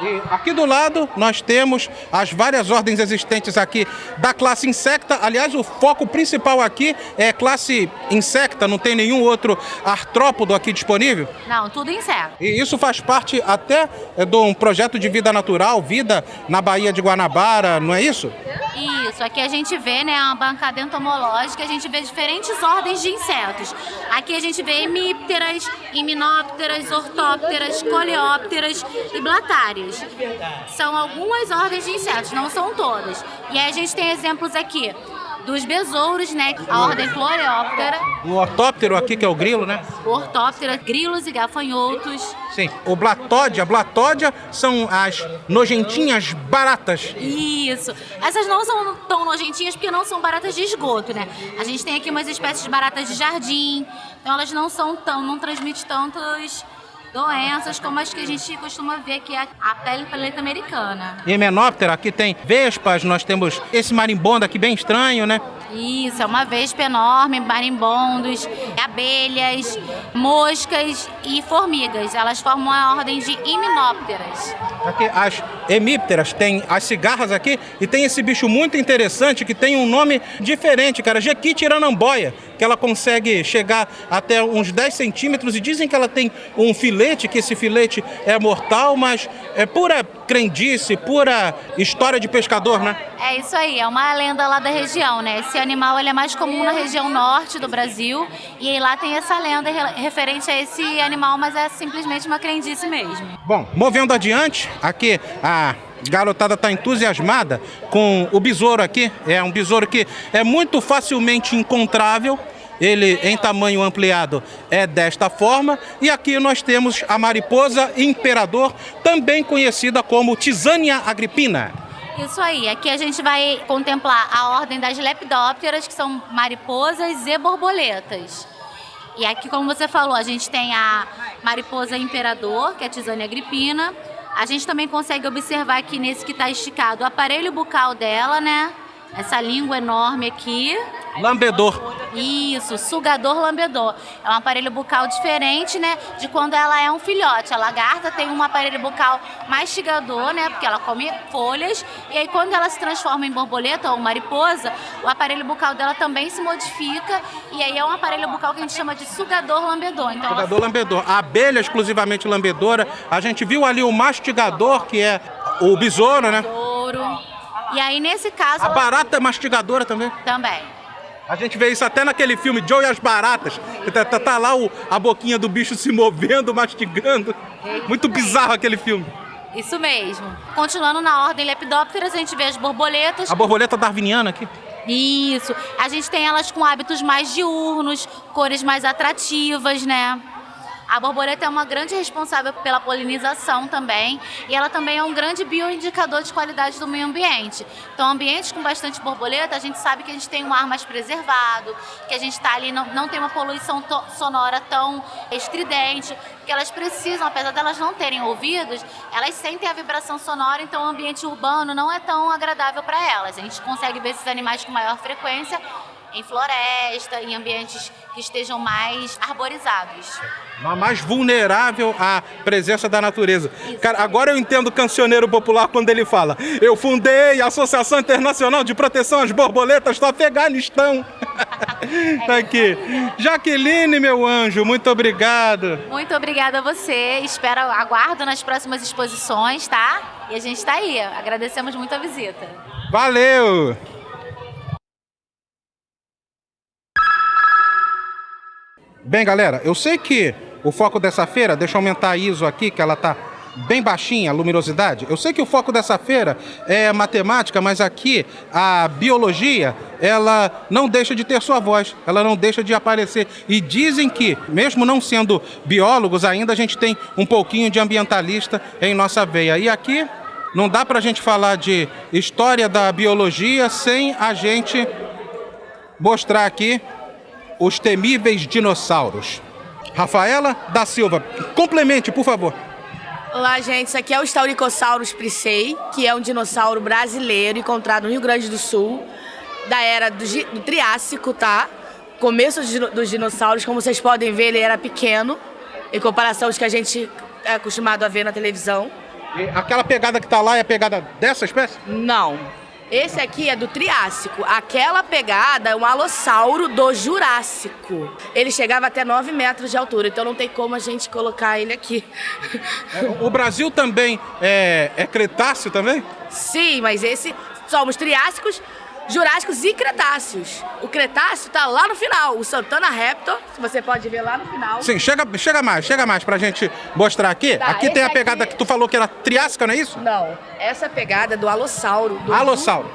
E aqui do lado nós temos as várias ordens existentes aqui da classe insecta. Aliás, o foco principal aqui é classe insecta, não tem nenhum outro artrópodo aqui disponível? Não, tudo inseto. E isso faz parte até de um projeto de vida natural, vida na Baía de Guanabara, não é isso? Isso, aqui a gente vê, né, uma bancada entomológica, a gente vê diferentes ordens de insetos. Aqui a gente vê hemípteras, himenópteras, ortópteras, coleópteras e blatárias. São algumas ordens de insetos, não são todas. E aí a gente tem exemplos aqui dos besouros, né, a ordem Floreóptera. O ortóptero aqui, que é o grilo, né? Ortóptera, grilos e gafanhotos. Sim. O blatódia. A blatódia são as nojentinhas baratas. Isso. Essas não são tão nojentinhas porque não são baratas de esgoto, né? A gente tem aqui umas espécies de baratas de jardim, então elas não transmitem tantas doenças como as que a gente costuma ver aqui, a pele paleta americana. Himenóptera, aqui tem vespas, nós temos esse marimbondo aqui bem estranho, né? Isso, é uma vespa enorme, marimbondos, abelhas, moscas e formigas. Elas formam a ordem de himenópteras. Aqui as hemípteras, tem as cigarras aqui e tem esse bicho muito interessante que tem um nome diferente, cara, jequitiranamboia, que ela consegue chegar até uns 10 centímetros e dizem que ela tem um filete, que esse filete é mortal, mas é pura crendice, pura história de pescador, né? É isso aí, é uma lenda lá da região, né? Esse animal ele é mais comum na região norte do Brasil e aí lá tem essa lenda referente a esse animal, mas é simplesmente uma crendice mesmo. Bom, movendo adiante, aqui a garotada está entusiasmada com o besouro aqui. É um besouro que é muito facilmente encontrável. Ele, em tamanho ampliado, é desta forma. E aqui nós temos a mariposa imperador, também conhecida como Thysania agrippina. Isso aí, aqui a gente vai contemplar a ordem das lepidópteras, que são mariposas e borboletas. E aqui, como você falou, a gente tem a mariposa imperador, que é a Thysania agrippina. A gente também consegue observar aqui nesse que está esticado o aparelho bucal dela, né? Essa língua enorme aqui. Lambedor. Isso, sugador lambedor. É um aparelho bucal diferente, né, de quando ela é um filhote. A lagarta tem um aparelho bucal mastigador, né, porque ela come folhas. E aí quando ela se transforma em borboleta ou mariposa, o aparelho bucal dela também se modifica. E aí é um aparelho bucal que a gente chama de sugador lambedor. Então, sugador lambedor. A abelha exclusivamente lambedora. A gente viu ali o mastigador, que é o besouro, né? E aí, nesse caso... A barata é mastigadora também? Também. A gente vê isso até naquele filme Joe e as Baratas. Tá lá a boquinha do bicho se movendo, mastigando. Muito bizarro aquele filme. Isso mesmo. Continuando na ordem Lepidópteras, a gente vê as borboletas. A borboleta darwiniana aqui. Isso. A gente tem elas com hábitos mais diurnos, cores mais atrativas, né? A borboleta é uma grande responsável pela polinização também, e ela também é um grande bioindicador de qualidade do meio ambiente. Então, ambientes com bastante borboleta, a gente sabe que a gente tem um ar mais preservado, que a gente está ali, não tem uma poluição sonora tão estridente, porque elas precisam, apesar de elas não terem ouvidos, elas sentem a vibração sonora, então o ambiente urbano não é tão agradável para elas. A gente consegue ver esses animais com maior frequência em floresta, em ambientes que estejam mais arborizados. Mais vulnerável à presença da natureza. Isso. Cara, agora eu entendo o cancioneiro popular quando ele fala: eu fundei a Associação Internacional de Proteção às Borboletas do Afeganistão. Tá aqui. Jaqueline, meu anjo, muito obrigado. Muito obrigada a você. Aguardo nas próximas exposições, tá? E a gente tá aí. Agradecemos muito a visita. Valeu! Bem, galera, eu sei que o foco dessa feira, deixa eu aumentar a ISO aqui, que ela tá bem baixinha, a luminosidade. Eu sei que o foco dessa feira é matemática, mas aqui a biologia, ela não deixa de ter sua voz, ela não deixa de aparecer. E dizem que, mesmo não sendo biólogos ainda, a gente tem um pouquinho de ambientalista em nossa veia. E aqui não dá pra gente falar de história da biologia sem a gente mostrar aqui os temíveis dinossauros. Rafaela da Silva, complemente, por favor. Olá, gente. Isso aqui é o Staurikosaurus priscei, que é um dinossauro brasileiro encontrado no Rio Grande do Sul, da era do Triássico, tá? Começo dos dinossauros, como vocês podem ver, ele era pequeno, em comparação aos que a gente é acostumado a ver na televisão. E aquela pegada que tá lá é a pegada dessa espécie? Não. Esse aqui é do Triássico. Aquela pegada é um alossauro do Jurássico. Ele chegava até 9 metros de altura, então não tem como a gente colocar ele aqui. O Brasil também é Cretáceo também? Sim, mas esse Somos Triássicos, Jurássicos e Cretáceos. O Cretáceo tá lá no final, o Santana Raptor, você pode ver lá no final. Sim, chega mais pra gente mostrar aqui. Tá, aqui tem a pegada aqui... que tu falou que era Triássica, não é isso? Não, essa pegada é do Alossauro.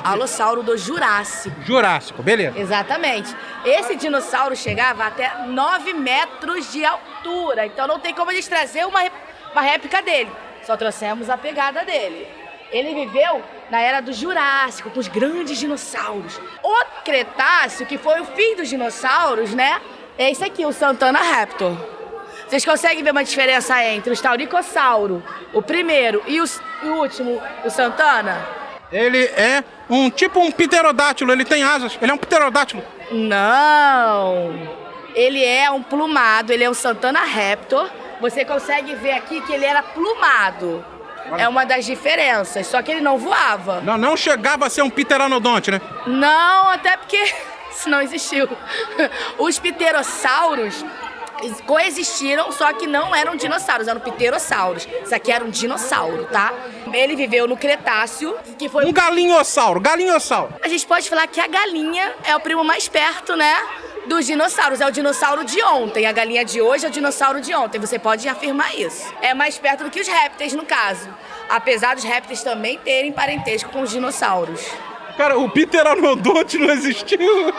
Alossauro do Jurássico. Jurássico, beleza. Exatamente. Esse dinossauro chegava até 9 metros de altura, então não tem como a gente trazer uma réplica dele. Só trouxemos a pegada dele. Ele viveu na era do Jurássico, com os grandes dinossauros. O Cretáceo, que foi o fim dos dinossauros, né? É esse aqui, o Santana Raptor. Vocês conseguem ver uma diferença entre o Stauricossauro, o primeiro, e o último, o Santana? Ele é um pterodátilo, ele tem asas, ele é um pterodátilo. Não! Ele é um plumado, ele é um Santana Raptor. Você consegue ver aqui que ele era plumado. É uma das diferenças, só que ele não voava. Não chegava a ser um pteranodonte, né? Não, até porque isso não existiu. Os pterossauros coexistiram, só que não eram dinossauros, eram pterossauros. Isso aqui era um dinossauro, tá? Ele viveu no Cretáceo, que foi... Um galinhossauro. A gente pode falar que a galinha é o primo mais perto, né? Dos dinossauros, é o dinossauro de ontem. A galinha de hoje é o dinossauro de ontem. Você pode afirmar isso. É mais perto do que os répteis, no caso. Apesar dos répteis também terem parentesco com os dinossauros. Cara, o pteranodonte não existiu.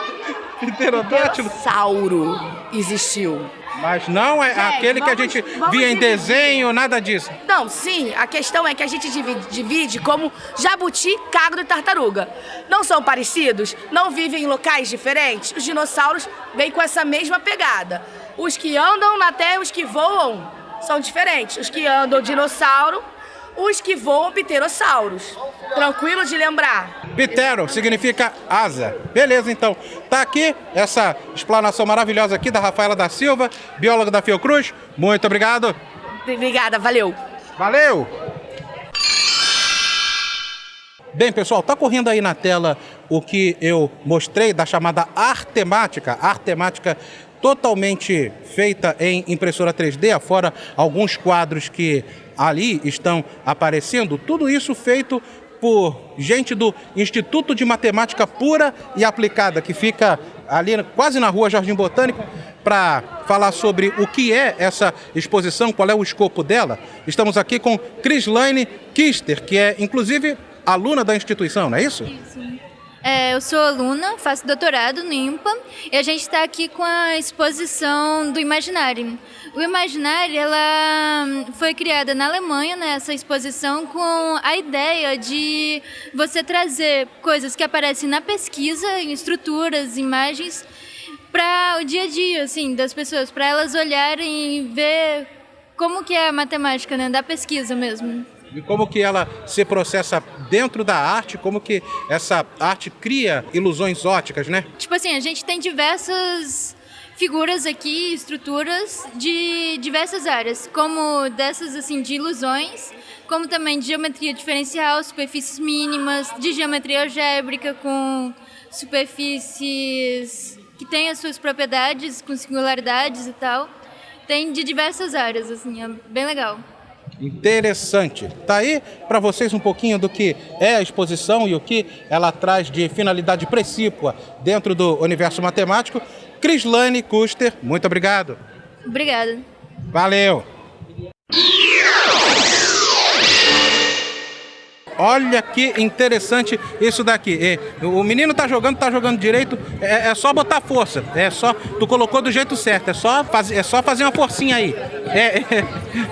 Pterossauro existiu. Mas não é aquele que a gente via em desenho, nada disso. Não, sim. A questão é que a gente divide como jabuti, cagro e tartaruga. Não são parecidos? Não vivem em locais diferentes? Os dinossauros vêm com essa mesma pegada. Os que andam na terra e os que voam são diferentes. Os que andam, dinossauro. Os que voam, pterossauros. Tranquilo de lembrar? Ptero significa asa. Beleza, então. Tá aqui essa explanação maravilhosa aqui da Rafaela da Silva, bióloga da Fiocruz. Muito obrigado. Obrigada, valeu. Valeu. Bem, pessoal, tá correndo aí na tela o que eu mostrei da chamada artemática. Artemática totalmente feita em impressora 3D, afora alguns quadros que ali estão aparecendo. Tudo isso feito por gente do Instituto de Matemática Pura e Aplicada, que fica ali quase na rua Jardim Botânico, para falar sobre o que é essa exposição, qual é o escopo dela. Estamos aqui com Crislaine Kister, que é, inclusive, aluna da instituição, não é isso? Isso. Eu sou aluna, faço doutorado no IMPA e a gente está aqui com a exposição do Imaginário. O Imaginário, ela foi criada na Alemanha, né, essa exposição, com a ideia de você trazer coisas que aparecem na pesquisa, em estruturas, imagens, para o dia a dia, assim, das pessoas, para elas olharem e ver como que é a matemática, né, da pesquisa mesmo. E como que ela se processa dentro da arte, como que essa arte cria ilusões óticas, né? Tipo assim, a gente tem diversas figuras aqui, estruturas de diversas áreas, como dessas assim de ilusões, como também de geometria diferencial, superfícies mínimas, de geometria algébrica com superfícies que têm as suas propriedades, com singularidades e tal. Tem de diversas áreas, assim, é bem legal. Interessante. Tá aí para vocês um pouquinho do que é a exposição e o que ela traz de finalidade precípua dentro do universo matemático. Crislaine Kister, muito obrigado. Obrigada. Valeu. Olha que interessante isso daqui. O menino tá jogando direito. É só botar força. Tu colocou do jeito certo. É só fazer uma forcinha aí.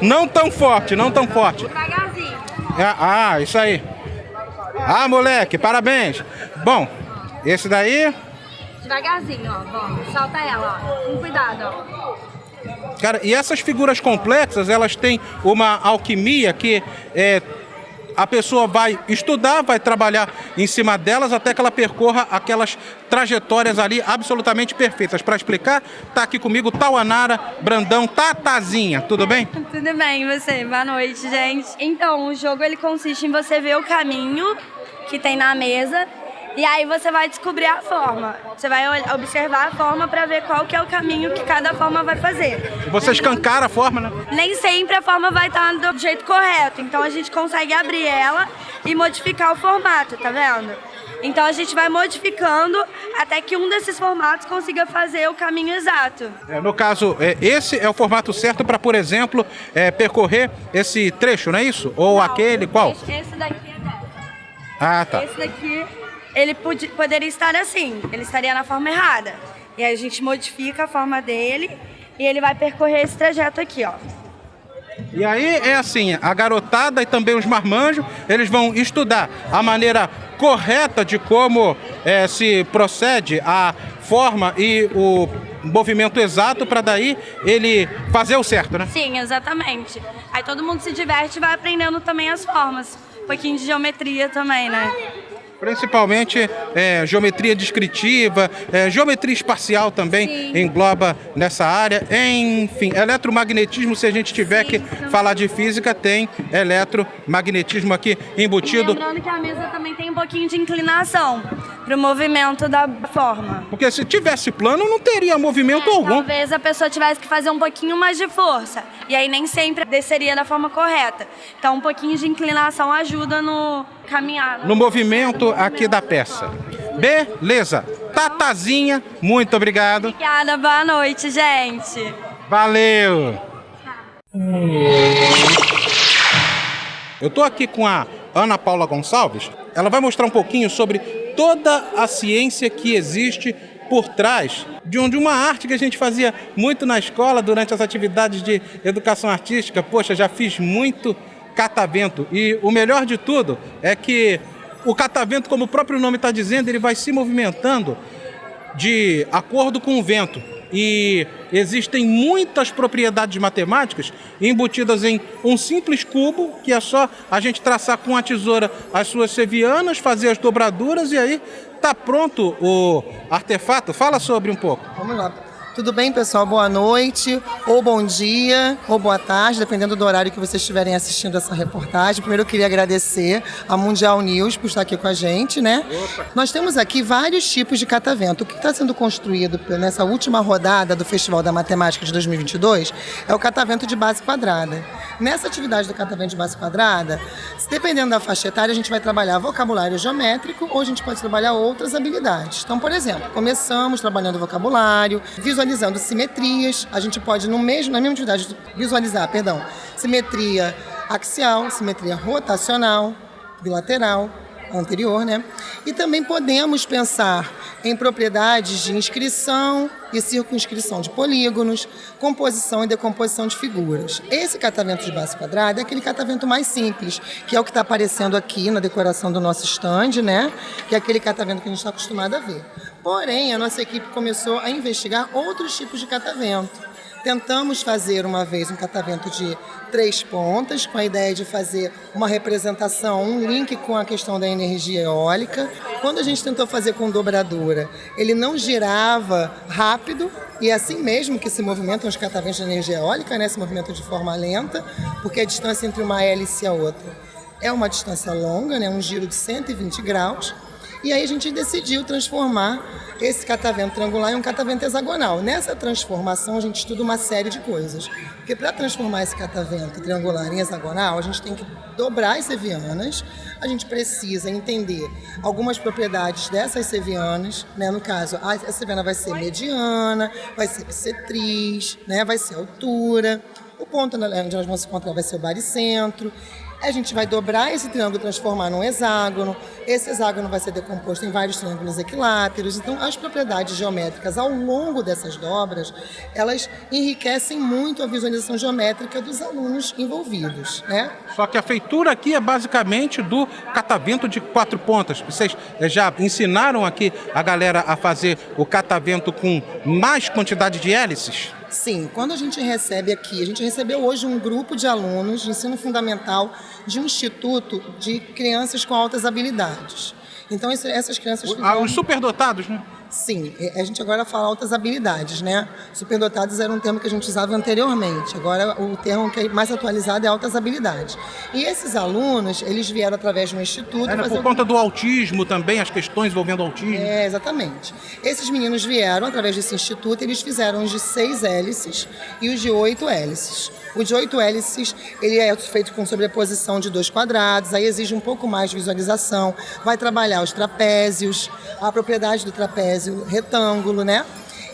Não tão forte. Devagarzinho. Isso aí. Moleque, parabéns. Bom, esse daí. Devagarzinho, ó. Vamos. Solta ela, ó. Com cuidado, ó. Cara, e essas figuras complexas, elas têm uma alquimia que a pessoa vai estudar, vai trabalhar em cima delas até que ela percorra aquelas trajetórias ali absolutamente perfeitas. Para explicar, tá aqui comigo Tauanara Brandão, Tatazinha, tudo bem? Tudo bem, e você? Boa noite, gente. Então, o jogo ele consiste em você ver o caminho que tem na mesa e aí você vai descobrir a forma. Você vai observar a forma para ver qual que é o caminho que cada forma vai fazer. Você escancara a forma, né? Nem sempre a forma vai estar do jeito correto, então a gente consegue abrir ela e modificar o formato, tá vendo? Então a gente vai modificando até que um desses formatos consiga fazer o caminho exato. No caso, esse é o formato certo para, por exemplo, percorrer esse trecho, não é isso? Ou não, aquele, qual? Esse daqui é dessa. Ah, tá. Esse daqui, ele poderia estar assim, ele estaria na forma errada. E aí a gente modifica a forma dele e ele vai percorrer esse trajeto aqui, ó. E aí é assim, a garotada e também os marmanjos, eles vão estudar a maneira correta de como se procede a forma e o movimento exato para daí ele fazer o certo, né? Sim, exatamente. Aí todo mundo se diverte e vai aprendendo também as formas. Um pouquinho de geometria também, né? Principalmente geometria descritiva, geometria espacial também. Sim. Engloba nessa área. Enfim, eletromagnetismo, se a gente tiver que falar de física, tem eletromagnetismo aqui embutido. E lembrando que a mesa também tem um pouquinho de inclinação para o movimento da forma. Porque se tivesse plano, não teria movimento algum. Talvez a pessoa tivesse que fazer um pouquinho mais de força. E aí nem sempre desceria da forma correta. Então um pouquinho de inclinação ajuda no caminhar. No movimento aqui da peça. Beleza. Tatazinha, muito obrigado. Obrigada, boa noite, gente. Valeu. Eu tô aqui com a Ana Paula Gonçalves. Ela vai mostrar um pouquinho sobre toda a ciência que existe por trás de uma arte que a gente fazia muito na escola durante as atividades de educação artística. Poxa, já fiz muito catavento. E o melhor de tudo é que o catavento, como o próprio nome está dizendo, ele vai se movimentando de acordo com o vento. E existem muitas propriedades matemáticas embutidas em um simples cubo, que é só a gente traçar com a tesoura as suas sevianas, fazer as dobraduras e aí está pronto o artefato. Fala sobre um pouco. Vamos lá. Tudo bem, pessoal? Boa noite, ou bom dia, ou boa tarde, dependendo do horário que vocês estiverem assistindo essa reportagem. Primeiro eu queria agradecer a Mundial News por estar aqui com a gente, né? Opa. Nós temos aqui vários tipos de catavento. O que está sendo construído nessa última rodada do Festival da Matemática de 2022 é o catavento de base quadrada. Nessa atividade do catavento de base quadrada, dependendo da faixa etária, a gente vai trabalhar vocabulário geométrico ou a gente pode trabalhar outras habilidades. Então, por exemplo, começamos trabalhando vocabulário, visualizando simetrias. A gente pode, na mesma atividade, visualizar, simetria axial, simetria rotacional, bilateral, anterior, né? E também podemos pensar em propriedades de inscrição e circunscrição de polígonos, composição e decomposição de figuras. Esse catavento de base quadrada é aquele catavento mais simples, que é o que está aparecendo aqui na decoração do nosso stand, né? Que é aquele catavento que a gente está acostumado a ver. Porém, a nossa equipe começou a investigar outros tipos de catavento. Tentamos fazer uma vez um catavento de 3 pontas, com a ideia de fazer uma representação, um link com a questão da energia eólica. Quando a gente tentou fazer com dobradura, ele não girava rápido, e é assim mesmo que se movimentam os cataventos de energia eólica, né? Se movimentam de forma lenta, porque a distância entre uma hélice e a outra é uma distância longa, né? Um giro de 120 graus. E aí a gente decidiu transformar esse catavento triangular em um catavento hexagonal. Nessa transformação a gente estuda uma série de coisas. Porque para transformar esse catavento triangular em hexagonal, a gente tem que dobrar as sevianas, a gente precisa entender algumas propriedades dessas sevianas, né? No caso, a seviana vai ser mediana, vai ser bissetriz, né? Vai ser altura, o ponto onde nós vamos se encontrar vai ser o baricentro. A gente vai dobrar esse triângulo e transformar num hexágono. Esse hexágono vai ser decomposto em vários triângulos equiláteros. Então, as propriedades geométricas ao longo dessas dobras, elas enriquecem muito a visualização geométrica dos alunos envolvidos, né? Só que a feitura aqui é basicamente do catavento de 4 pontas. Vocês já ensinaram aqui a galera a fazer o catavento com mais quantidade de hélices? Sim, quando a gente recebe aqui, a gente recebeu hoje um grupo de alunos de ensino fundamental de um instituto de crianças com altas habilidades. Então, essas crianças... Os superdotados, né? Sim, a gente agora fala altas habilidades, né? Superdotados era um termo que a gente usava anteriormente, agora o termo que é mais atualizado é altas habilidades. E esses alunos, eles vieram através de um instituto... Por conta do autismo também, as questões envolvendo autismo. Exatamente. Esses meninos vieram através desse instituto, eles fizeram os de 6 hélices e os de 8 hélices. O de 8 hélices, ele é feito com sobreposição de 2 quadrados, aí exige um pouco mais de visualização, vai trabalhar os trapézios, a propriedade do trapézio retângulo, né?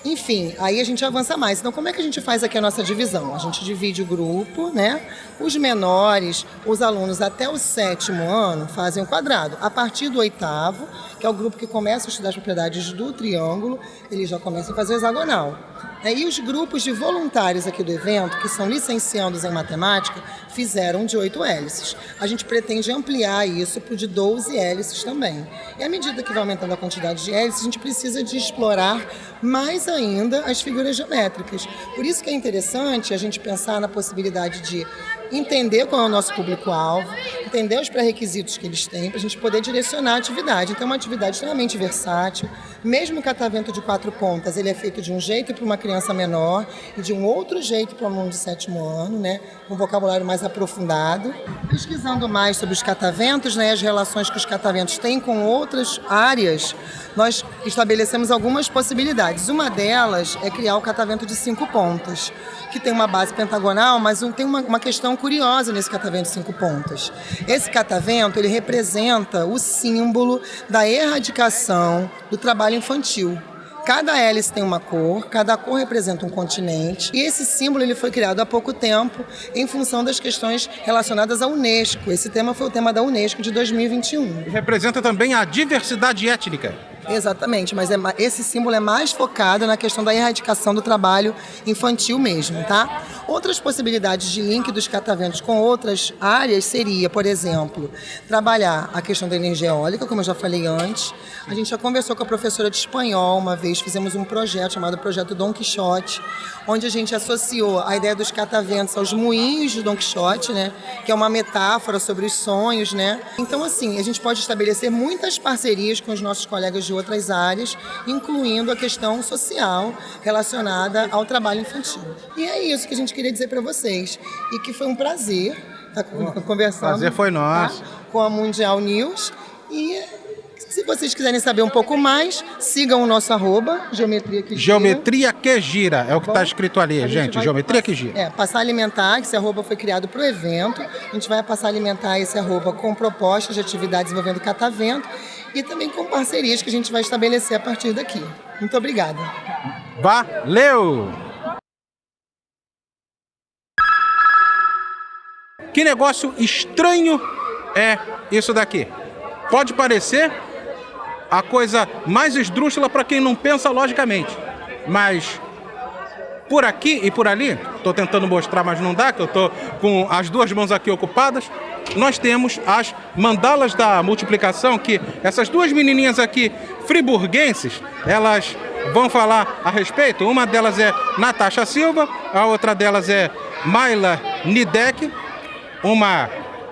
Enfim, aí a gente avança mais. Então, como é que a gente faz aqui a nossa divisão? A gente divide o grupo, né? Os menores, os alunos até o 7º ano, fazem o quadrado. A partir do 8º, que é o grupo que começa a estudar as propriedades do triângulo, eles já começam a fazer o hexagonal. E os grupos de voluntários aqui do evento, que são licenciados em matemática, fizeram de 8 hélices. A gente pretende ampliar isso para o de 12 hélices também. E à medida que vai aumentando a quantidade de hélices, a gente precisa de explorar mais ainda as figuras geométricas. Por isso que é interessante a gente pensar na possibilidade de entender qual é o nosso público-alvo, entender os pré-requisitos que eles têm, para a gente poder direcionar a atividade. Então, é uma atividade extremamente versátil. Mesmo o catavento de 4 pontas, ele é feito de um jeito para uma criança menor e de um outro jeito para um aluno de 7º ano, né? Um vocabulário mais aprofundado. Pesquisando mais sobre os cataventos, né, as relações que os cataventos têm com outras áreas, nós estabelecemos algumas possibilidades. Uma delas é criar o catavento de 5 pontas, que tem uma base pentagonal, mas tem uma questão curiosa nesse catavento de 5 pontas. Esse catavento, ele representa o símbolo da erradicação do trabalho infantil. Cada hélice tem uma cor, cada cor representa um continente, e esse símbolo ele foi criado há pouco tempo em função das questões relacionadas à Unesco. Esse tema foi o tema da Unesco de 2021. Representa também a diversidade étnica. Exatamente, mas esse símbolo é mais focado na questão da erradicação do trabalho infantil mesmo, tá? Outras possibilidades de link dos cataventos com outras áreas seria, por exemplo, trabalhar a questão da energia eólica, como eu já falei antes. A gente já conversou com a professora de espanhol uma vez, fizemos um projeto chamado Projeto Dom Quixote, onde a gente associou a ideia dos cataventos aos moinhos de Dom Quixote, né? Que é uma metáfora sobre os sonhos, né? Então, assim, a gente pode estabelecer muitas parcerias com os nossos colegas de outras áreas, incluindo a questão social relacionada ao trabalho infantil. E é isso que a gente queria dizer para vocês. E que foi um prazer estar conversando. Prazer foi nosso. Com a Mundial News. E se vocês quiserem saber um pouco mais, sigam o nosso @ Geometria que Gira. Geometria que Gira, é o que está escrito ali, gente. Geometria que Gira. Passar a alimentar, esse @ foi criado para o evento. A gente vai passar a alimentar esse @ com propostas de atividades envolvendo catavento e também com parcerias que a gente vai estabelecer a partir daqui. Muito obrigada. Valeu! Que negócio estranho é isso daqui? Pode parecer a coisa mais esdrúxula para quem não pensa logicamente, mas por aqui e por ali, estou tentando mostrar, mas não dá, que eu estou com as 2 mãos aqui ocupadas, nós temos as mandalas da multiplicação, que essas 2 menininhas aqui, friburguenses, elas vão falar a respeito. Uma delas é Natasha Silva, a outra delas é Mayla Nidek, uma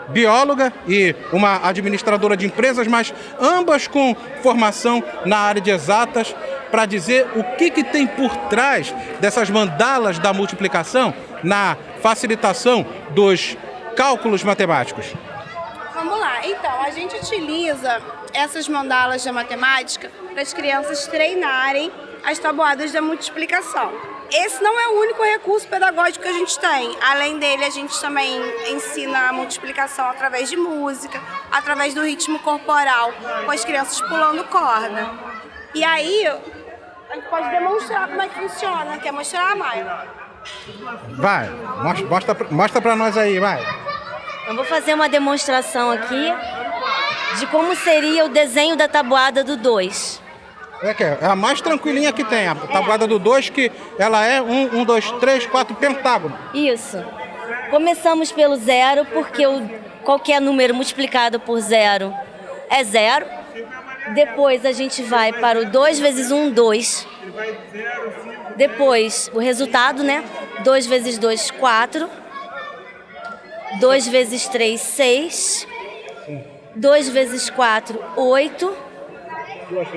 bióloga e uma administradora de empresas, mas ambas com formação na área de exatas, para dizer o que tem por trás dessas mandalas da multiplicação na facilitação dos cálculos matemáticos. Vamos lá, então, a gente utiliza essas mandalas da matemática para as crianças treinarem as tabuadas da multiplicação. Esse não é o único recurso pedagógico que a gente tem. Além dele, a gente também ensina a multiplicação através de música, através do ritmo corporal, com as crianças pulando corda. E aí, a gente pode demonstrar como é que funciona. Quer mostrar, Maia? Vai, mostra pra nós aí, vai. Eu vou fazer uma demonstração aqui de como seria o desenho da tabuada do 2. É a mais tranquilinha que tem, a tabuada do 2, que ela é 1, 2, 3, 4 pentágono. Isso. Começamos pelo 0, porque qualquer número multiplicado por 0 é 0. Depois a gente vai para o 2 vezes 1, 2. Depois o resultado, né? 2 vezes 2, 4. 2 vezes 3, 6. 2 vezes 4, 8.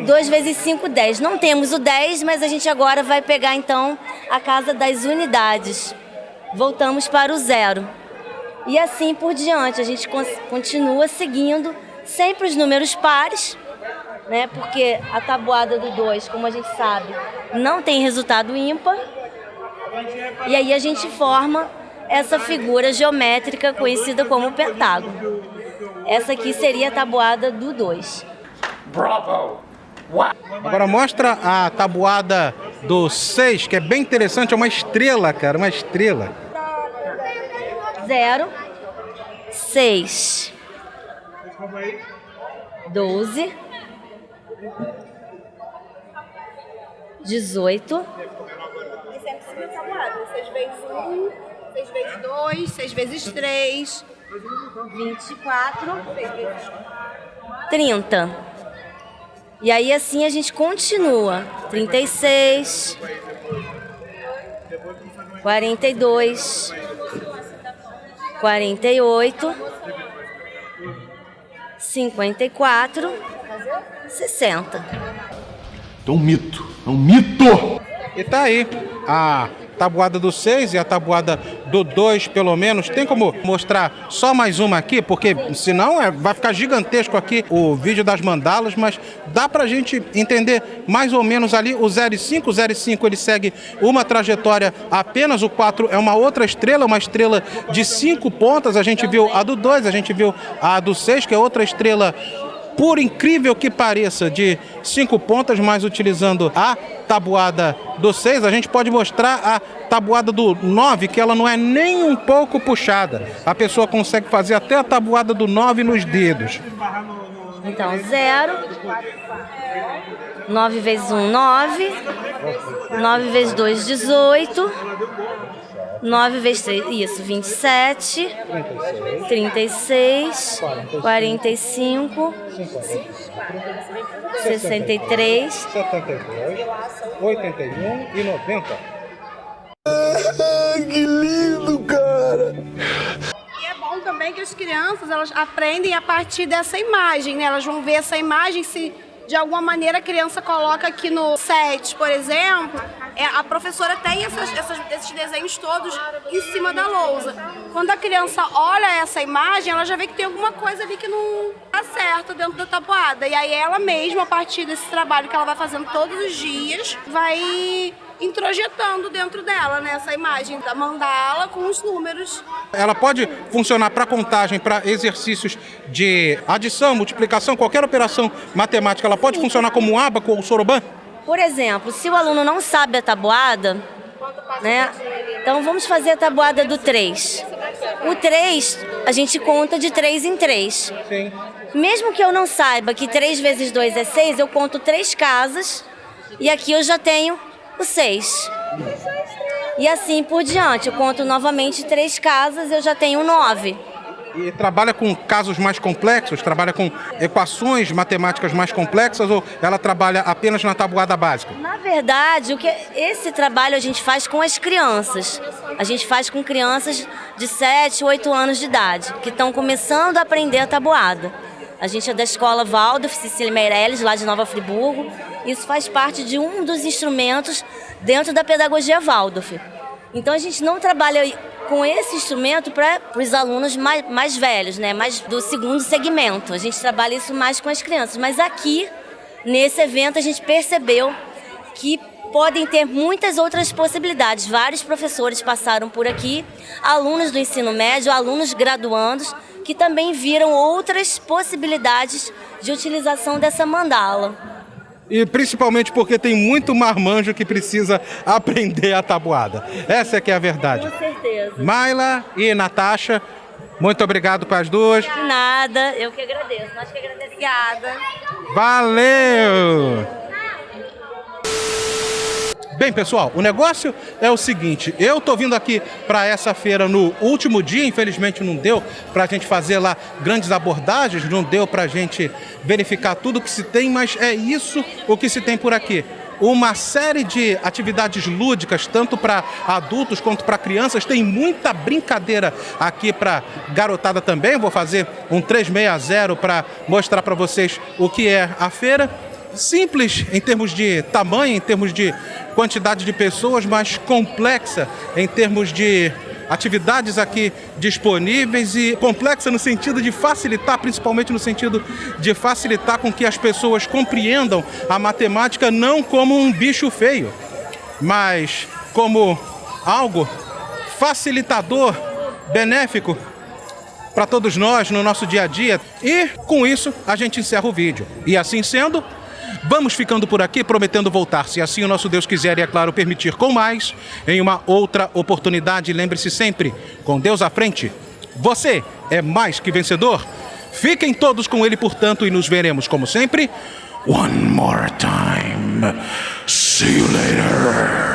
2 vezes 5, 10. Não temos o 10, mas a gente agora vai pegar então a casa das unidades. Voltamos para o 0. E assim por diante, a gente continua seguindo sempre os números pares, né? Porque a tabuada do 2, como a gente sabe, não tem resultado ímpar. E aí a gente forma essa figura geométrica conhecida como pentágono. Essa aqui seria a tabuada do 2. Bravo! Agora mostra a tabuada do 6, que é bem interessante, é uma estrela, cara, uma estrela. 0, 6, 12, 18. 6 vezes 1, 6 vezes 2, 6 vezes 3, 24, 30. E aí assim a gente continua. 36, 42, 48, 54, 60. É um mito, é um mito! E tá aí a tabuada do 6 e a tabuada do 2, pelo menos. Tem como mostrar só mais uma aqui? Porque senão vai ficar gigantesco aqui o vídeo das mandalas, mas dá pra gente entender mais ou menos ali o 0 e 5. O 0 e 5 ele segue uma trajetória apenas, o 4 é uma outra estrela, uma estrela de 5 pontas. A gente viu a do 2, a gente viu a do 6, que é outra estrela, por incrível que pareça, de 5 pontas, mas utilizando a tabuada do 6, a gente pode mostrar a tabuada do 9, que ela não é nem um pouco puxada. A pessoa consegue fazer até a tabuada do 9 nos dedos. Então, 0, 9 vezes 1, 9, 9 vezes 2, 18, 9 vezes 3, isso, 27, 36, 45, 63, 72, 81 e 90. Que lindo, cara! E é bom também que as crianças, elas aprendem a partir dessa imagem, né? Elas vão ver essa imagem, se de alguma maneira a criança coloca aqui no set, por exemplo, a professora tem esses desenhos todos em cima da lousa. Quando a criança olha essa imagem, ela já vê que tem alguma coisa ali que não está certo dentro da tabuada. E aí ela mesma, a partir desse trabalho que ela vai fazendo todos os dias, vai introjetando dentro dela, né, essa imagem da mandala com os números. Ela pode funcionar para contagem, para exercícios de adição, multiplicação, qualquer operação matemática. Ela pode funcionar como um ábaco ou soroban? Por exemplo, se o aluno não sabe a tabuada, né? Então vamos fazer a tabuada do 3. O 3, a gente conta de 3 em 3. Sim. Mesmo que eu não saiba que 3 vezes 2 é 6, eu conto 3 casas e aqui eu já tenho o 6. E assim por diante, eu conto novamente 3 casas e eu já tenho 9. E trabalha com casos mais complexos? Trabalha com equações matemáticas mais complexas ou ela trabalha apenas na tabuada básica? Na verdade, esse trabalho a gente faz com as crianças. A gente faz com crianças de 7, 8 anos de idade, que estão começando a aprender a tabuada. A gente é da escola Waldorf Cecília Meirelles, lá de Nova Friburgo. Isso faz parte de um dos instrumentos dentro da pedagogia Waldorf. Então a gente não trabalha com esse instrumento para os alunos mais velhos, né? Mais do segundo segmento. A gente trabalha isso mais com as crianças. Mas aqui, nesse evento, a gente percebeu que podem ter muitas outras possibilidades. Vários professores passaram por aqui, alunos do ensino médio, alunos graduandos, que também viram outras possibilidades de utilização dessa mandala. E principalmente porque tem muito marmanjo que precisa aprender a tabuada. Essa é que é a verdade. Com certeza. Mayla e Natasha, muito obrigado para as duas. De nada, eu que agradeço. Nós que agradecemos. Obrigada. Valeu! Bem, pessoal, o negócio é o seguinte, eu tô vindo aqui para essa feira no último dia, infelizmente não deu para a gente fazer lá grandes abordagens, não deu para a gente verificar tudo que se tem, mas é isso o que se tem por aqui. Uma série de atividades lúdicas, tanto para adultos quanto para crianças, tem muita brincadeira aqui para garotada também. Vou fazer um 360 para mostrar para vocês o que é a feira. simples em termos de tamanho, em termos de quantidade de pessoas, mas complexa em termos de atividades aqui disponíveis e complexa no sentido de facilitar, principalmente no sentido de facilitar com que as pessoas compreendam a matemática não como um bicho feio, mas como algo facilitador, benéfico para todos nós no nosso dia a dia. E com isso a gente encerra o vídeo. E assim sendo, vamos ficando por aqui, prometendo voltar, se assim o nosso Deus quiser e, é claro, permitir, com mais, em uma outra oportunidade. Lembre-se sempre, com Deus à frente, você é mais que vencedor. Fiquem todos com Ele, portanto, e nos veremos, como sempre, one more time. See you later.